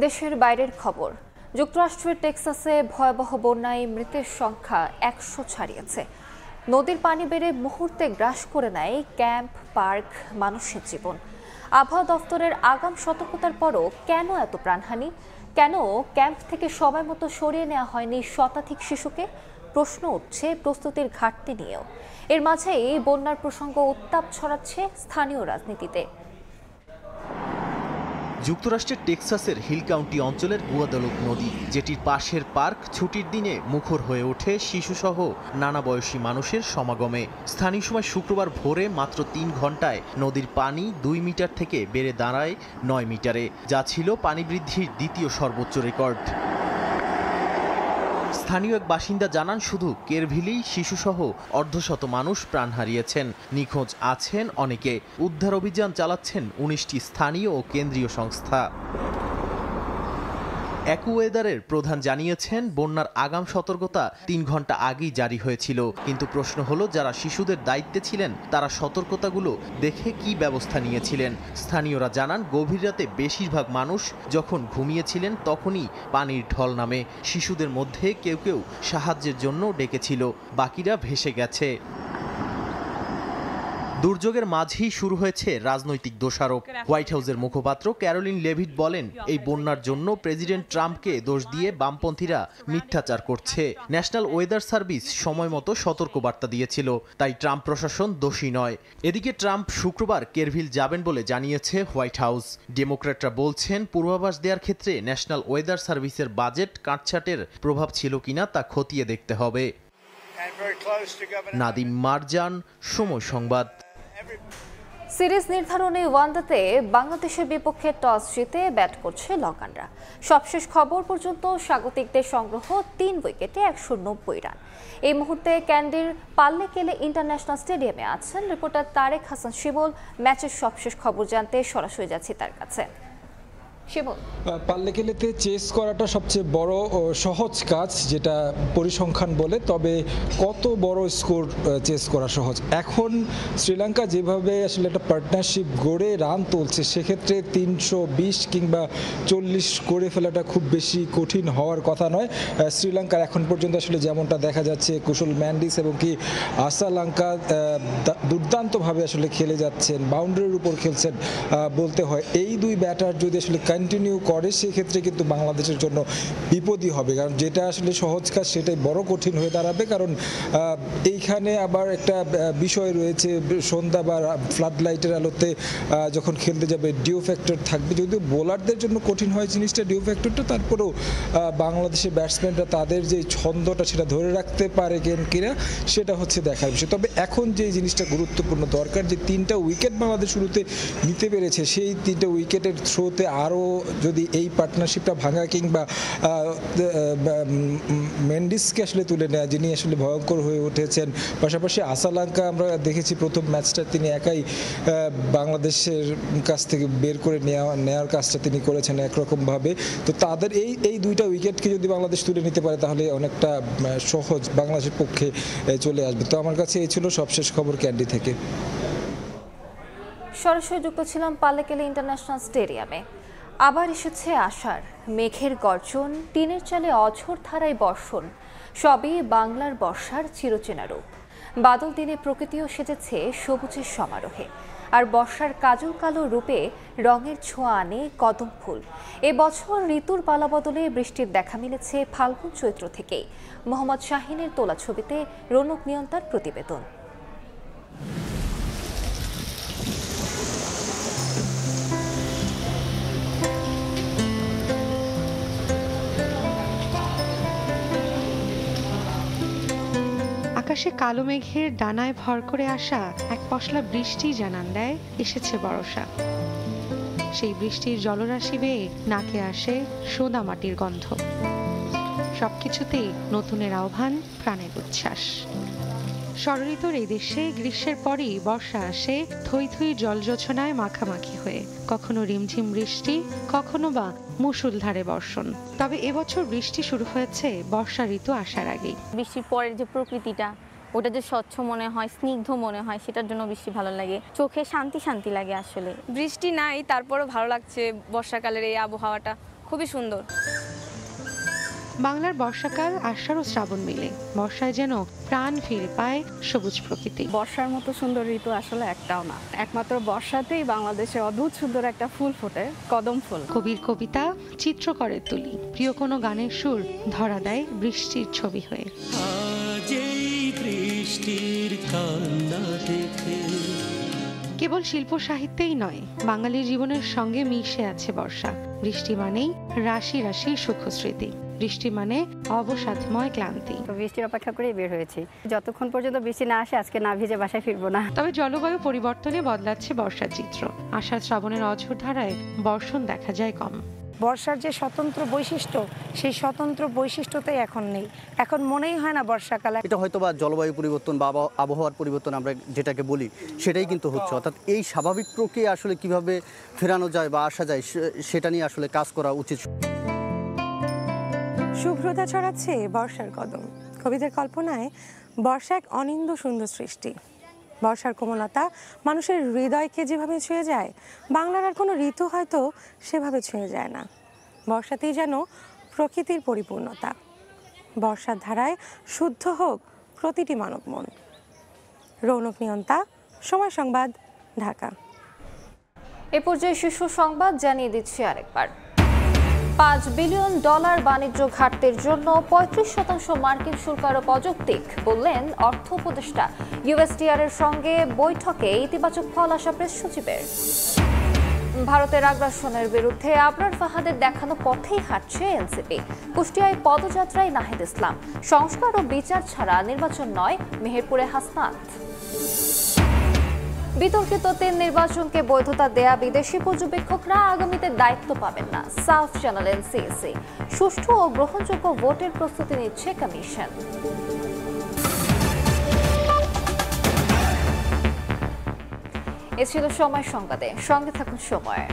দেশের বাইরের খবর। যুক্তরাষ্ট্রের টেক্সাসে ভয়াবহ বন্যায় মৃতের সংখ্যা 100 ছাড়িয়েছে। নদীর পানি বেড়ে মুহূর্তে গ্রাস করে নেয় ক্যাম্প, পার্ক, মানুষের জীবন। আবহাওয়া দফতরের আগাম সতর্কতার পরও কেন এত প্রাণহানি? কেন ক্যাম্প থেকে সময় মতো সরিয়ে নেওয়া হয়নি শতাধিক শিশুকে? প্রশ্ন উঠছে প্রস্তুতির ঘাটতি নিয়েও। এর মাঝেই বন্যার প্রসঙ্গ উত্তাপ ছড়াচ্ছে স্থানীয় রাজনীতিতে। যুক্তরাষ্ট্রের টেক্সাসের হিল কাউন্টি অঞ্চলের গুয়াদালুপ নদী, যেটির পাশের পার্ক ছুটির দিনে মুখর হয়ে ওঠে শিশুসহ নানা বয়সী মানুষের সমাগমে। স্থানীয় সময় শুক্রবার ভোরে মাত্র 3 ঘন্টায় নদীর পানি 2 মিটার থেকে বেড়ে দাঁড়ায় 9 মিটারে, যা ছিল পানি বৃদ্ধির দ্বিতীয় সর্বোচ্চ রেকর্ড। স্থানীয় এক বাসিন্দা জানান, শুধু কেরভিলেই শিশুসহ অর্ধশত মানুষ প্রাণ হারিয়েছেন। নিখোঁজ আছেন অনেকে। উদ্ধার অভিযান চালাচ্ছেন 19টি স্থানীয় ও কেন্দ্রীয় সংস্থা। অ্যাকুওয়েদারের প্রধান জানিয়েছেন, বন্যার আগাম সতর্কতা 3 ঘন্টা আগেই জারি হয়েছিল। কিন্তু প্রশ্ন হলো, যারা শিশুদের দায়িত্বে ছিলেন তারা সতর্কতাগুলো দেখে কি ব্যবস্থা নিয়েছিলেন? স্থানীয়রা জানান, গভীর রাতে বেশিরভাগ মানুষ যখন ঘুমিয়েছিলেন তখনই পানির ঢল নামে। শিশুদের মধ্যে কেউ কেউ সাহায্যের জন্য ডেকেছিল, বাকিরা ভেসে গেছে। দুর্যোগের মাঝেই শুরু হয়েছে রাজনৈতিক দোষারোপ। হোয়াইট হাউসের মুখপাত্র ক্যারোলিন লেভিট বলেন, এই বন্যার জন্য প্রেসিডেন্ট ট্রাম্পকে দোষ দিয়ে বামপন্থীরা মিথ্যাচার করছে। ন্যাশনাল ওয়েদার সার্ভিস সময়মতো সতর্কবার্তা দিয়েছিল, তাই ট্রাম্প প্রশাসন দোষী নয়। এদিকে ট্রাম্প শুক্রবার কেরভিল যাবেন বলে জানিয়েছে হোয়াইট হাউস। ডেমোক্র্যাটরা বলছেন, পূর্বাভাস দেওয়ার ক্ষেত্রে ন্যাশনাল ওয়েদার সার্ভিসের বাজেট কাটছাটের প্রভাব ছিল কিনা তা খতিয়ে দেখতে হবে। নাদিম মারজান, সময় সংবাদ। সিরিজ নির্ধারণী ওয়ানডেতে বাংলাদেশের বিপক্ষে টস জিতে ব্যাট করছে লঙ্কানরা। সবশেষ খবর পর্যন্ত স্বাগতিকদের সংগ্রহ 3 উইকেটে 190 রান। এই মুহূর্তে ক্যান্ডির পাল্লেকেলে ইন্টারন্যাশনাল স্টেডিয়ামে আছেন রিপোর্টার তারেক হাসান শিমুল। ম্যাচের সবশেষ খবর জানতে সরাসরি যাচ্ছি তার কাছে। পাল্লেকেলেতে চেস করাটা সবচেয়ে বড় ও সহজ কাজ, যেটা পরিসংখ্যান বলে। তবে কত বড় স্কোর চেস করা সহজ? এখন শ্রীলঙ্কা যেভাবে আসলে একটা পার্টনারশিপ গড়ে রান তুলছে, সেক্ষেত্রে 320 কিংবা 40 করে ফেলাটা খুব বেশি কঠিন হওয়ার কথা নয়। শ্রীলঙ্কার এখন পর্যন্ত আসলে যেমনটা দেখা যাচ্ছে, কুশল ম্যান্ডিস এবং কি আসালঙ্কা দুর্দান্তভাবে আসলে খেলে যাচ্ছেন, বাউন্ডারির উপর খেলছেন বলতে হয়। এই দুই ব্যাটার যদি আসলে কন্টিনিউ করে, সেক্ষেত্রে কিন্তু বাংলাদেশের জন্য বিপদই হবে। কারণ যেটা আসলে সহজ কাজ, সেটাই বড় কঠিন হয়ে দাঁড়াবে। কারণ এইখানে আবার একটা বিষয় রয়েছে, সন্ধ্যা বা ফ্লাড লাইটের আলোতে যখন খেলতে যাবে ডিউ ফ্যাক্টর থাকবে। যদিও বোলারদের জন্য কঠিন হয় জিনিসটা, ডিউ ফ্যাক্টরটা, তারপরেও বাংলাদেশের ব্যাটসম্যানরা তাদের যে ছন্দটা সেটা ধরে রাখতে পারে কিনা, সেটা হচ্ছে দেখার বিষয়। তবে এখন যে জিনিসটা গুরুত্বপূর্ণ দরকার, যে 3টা উইকেট বাংলাদেশ শুরুতে নিতে পেরেছে, সেই 3টা উইকেটের থ্রোতে আরও যদি এই পার্টনারশিপটা ভাঙা কিংবা মেন্ডিসকে আসলে তুলে নেওয়া, যিনি আসলে ভয়ঙ্কর হয়ে উঠেছেন। পাশাপাশি আসালঙ্কা আমরা দেখেছি প্রথম ম্যাচটা তিনি একাই বাংলাদেশের কাছ থেকে বের করে নেওয়ার কাজটা তিনি করেছেন একরকমভাবে। তো তাদের এই 2টা উইকেটকে যদি বাংলাদেশ তুলে নিতে পারে, তাহলে অনেকটা সহজ বাংলাদেশের পক্ষে চলে আসবে। তো আমার কাছে এই ছিল সবশেষ খবর ক্যান্ডি থেকে। সরাসরি যুক্ত ছিলাম পাল্লেকেলে ইন্টারন্যাশনাল স্টেডিয়ামে। আবার এসেছে আষাঢ়, মেঘের গর্জন, টিনের চালে অঝোর ধারায় বর্ষণ, সবই বাংলার বর্ষার চিরচেনা রূপ। বাদল দিনে প্রকৃতিও সেজেছে সবুজের সমারোহে, আর বর্ষার কাজল কালো রূপে রঙের ছোঁয়া আনে কদম ফুল। এবছর ঋতুর পালাবদলে বৃষ্টির দেখা মিলেছে ফাল্গুন চৈত্র থেকেই। মোহাম্মদ শাহিনের তোলা ছবিতে রৌনক নিয়ন্তার প্রতিবেদন। আকাশে কালো মেঘের ডানায় ভর করে আসা এক পশলা বৃষ্টি জানান দেয় এসেছে বর্ষা। সেই বৃষ্টির জলরাশি বেয়ে নাকে আসে সোদা মাটির গন্ধ। সবকিছুতেই নতুনের আহ্বান, প্রাণের উচ্ছ্বাস। ষড়ঋতুর এই দেশে গ্রীষ্মের পরই বর্ষা আসে থই থই জলজোছনায় মাখামাখি হয়ে, কখনো রিমঝিম বৃষ্টি, কখনো বা মুষলধারে বর্ষণ। তবে এবছর বৃষ্টি শুরু হয়েছে বর্ষা ঋতু আসার আগেই। বৃষ্টির পরের যে প্রকৃতিটা, ওটা যে স্বচ্ছ মনে হয়, স্নিগ্ধ মনে হয়, সেটার জন্য বৃষ্টি ভালো লাগে, চোখে শান্তি শান্তি লাগে। আসলে বৃষ্টি নাই, তারপরও ভালো লাগছে। বর্ষাকালের এই আবহাওয়াটা খুবই সুন্দর। বাংলার বর্ষাকাল আষাঢ় ও শ্রাবণ মিলে বর্ষায় যেন প্রাণ ফিরে পায় সবুজ প্রকৃতি। বর্ষার মতো সুন্দর ঋতু আসলে একটাও না, একমাত্র বর্ষাতেই বাংলাদেশে অদ্ভুত সুন্দর একটা ফুল ফোটে, কদম ফুল। কবির কবিতা চিত্রকরের তুলি, প্রিয় কোনো গানের সুর ধরা দেয় বৃষ্টির ছবি হয়ে। কেবল শিল্প সাহিত্যেই নয়, বাঙালির জীবনের সঙ্গে মিশে আছে বর্ষা। বৃষ্টি মানেই রাশি রাশি সুখ স্মৃতি, বৃষ্টি মানে অবসাদময় ক্লান্তি। বৃষ্টির অপেক্ষা করেই বের হয়েছি, যতক্ষণ পর্যন্ত বৃষ্টি না আসে আজকে না ভিজে বাসায় ফিরবো না। তবে জলবায়ু পরিবর্তনে বদলাচ্ছে বর্ষার চিত্র। আষাঢ় শ্রাবণের অঝোর ধারায় বর্ষণ দেখা যায় কম। বর্ষার যে স্বতন্ত্র বৈশিষ্ট্য, সেই স্বতন্ত্র বৈশিষ্ট্যটাই এখন নেই। এখন মনেই হয় না বর্ষাকালে। এটা হয়তো বা জলবায়ু পরিবর্তন বা আবহাওয়ার পরিবর্তন আমরা যেটাকে বলি সেটাই কিন্তু হচ্ছে। অর্থাৎ এই স্বাভাবিক প্রক্রিয়া আসলে কিভাবে ফেরানো যায় বা আসা যায় সেটা নিয়ে আসলে কাজ করা উচিত। শুভ্রতা ছড়াচ্ছে বর্ষার কদম। কবিদের কল্পনায় বর্ষা এক অনিন্দ সুন্দর সৃষ্টি। বর্ষার কোমলতা মানুষের হৃদয়কে যেভাবে ছুঁয়ে যায়, বাংলার আর কোনো ঋতু হয়তো সেভাবে ছুঁয়ে যায় না। বর্ষাতেই যেন প্রকৃতির পরিপূর্ণতা। বর্ষার ধারায় শুদ্ধ হোক প্রতিটি মানব মন। রৌনক নিয়ন্তা, সময় সংবাদ, ঢাকা। এ পর্যায়ে শীর্ষ সংবাদ জানিয়ে দিচ্ছি আরেকবার। $5 বিলিয়ন বাণিজ্য ঘাটতির জন্য 35% মার্কিন শুল্ক আরোপ অযৌক্তিক বললেন অর্থ উপদেষ্টা। ইউএসটিআর এর সঙ্গে বৈঠকে ইতিবাচক ফল আসা প্রেস সচিবের। ভারতের আগ্রাসনের বিরুদ্ধে আবরার ফাহাদের দেখানো পথেই হাঁটছে এনসিপি। কুষ্টিয়ায় পদযাত্রায় নাহিদ ইসলাম। সংস্কার ও বিচার ছাড়া নির্বাচন নয়, মেহেরপুরে হাসনাত। বিতর্কিত 3 নির্বাচনকে বৈধতা দেয়া বিদেশি পর্যবেক্ষকরা আগামীতে দায়িত্ব পাবেন না, সাফ জানালেন সিএসি। সুষ্ঠু ও গ্রহণযোগ্য ভোটের প্রস্তুতি নিচ্ছে কমিশন। এ ছিল সময় সংবাদে, সঙ্গে থাকুন সময়।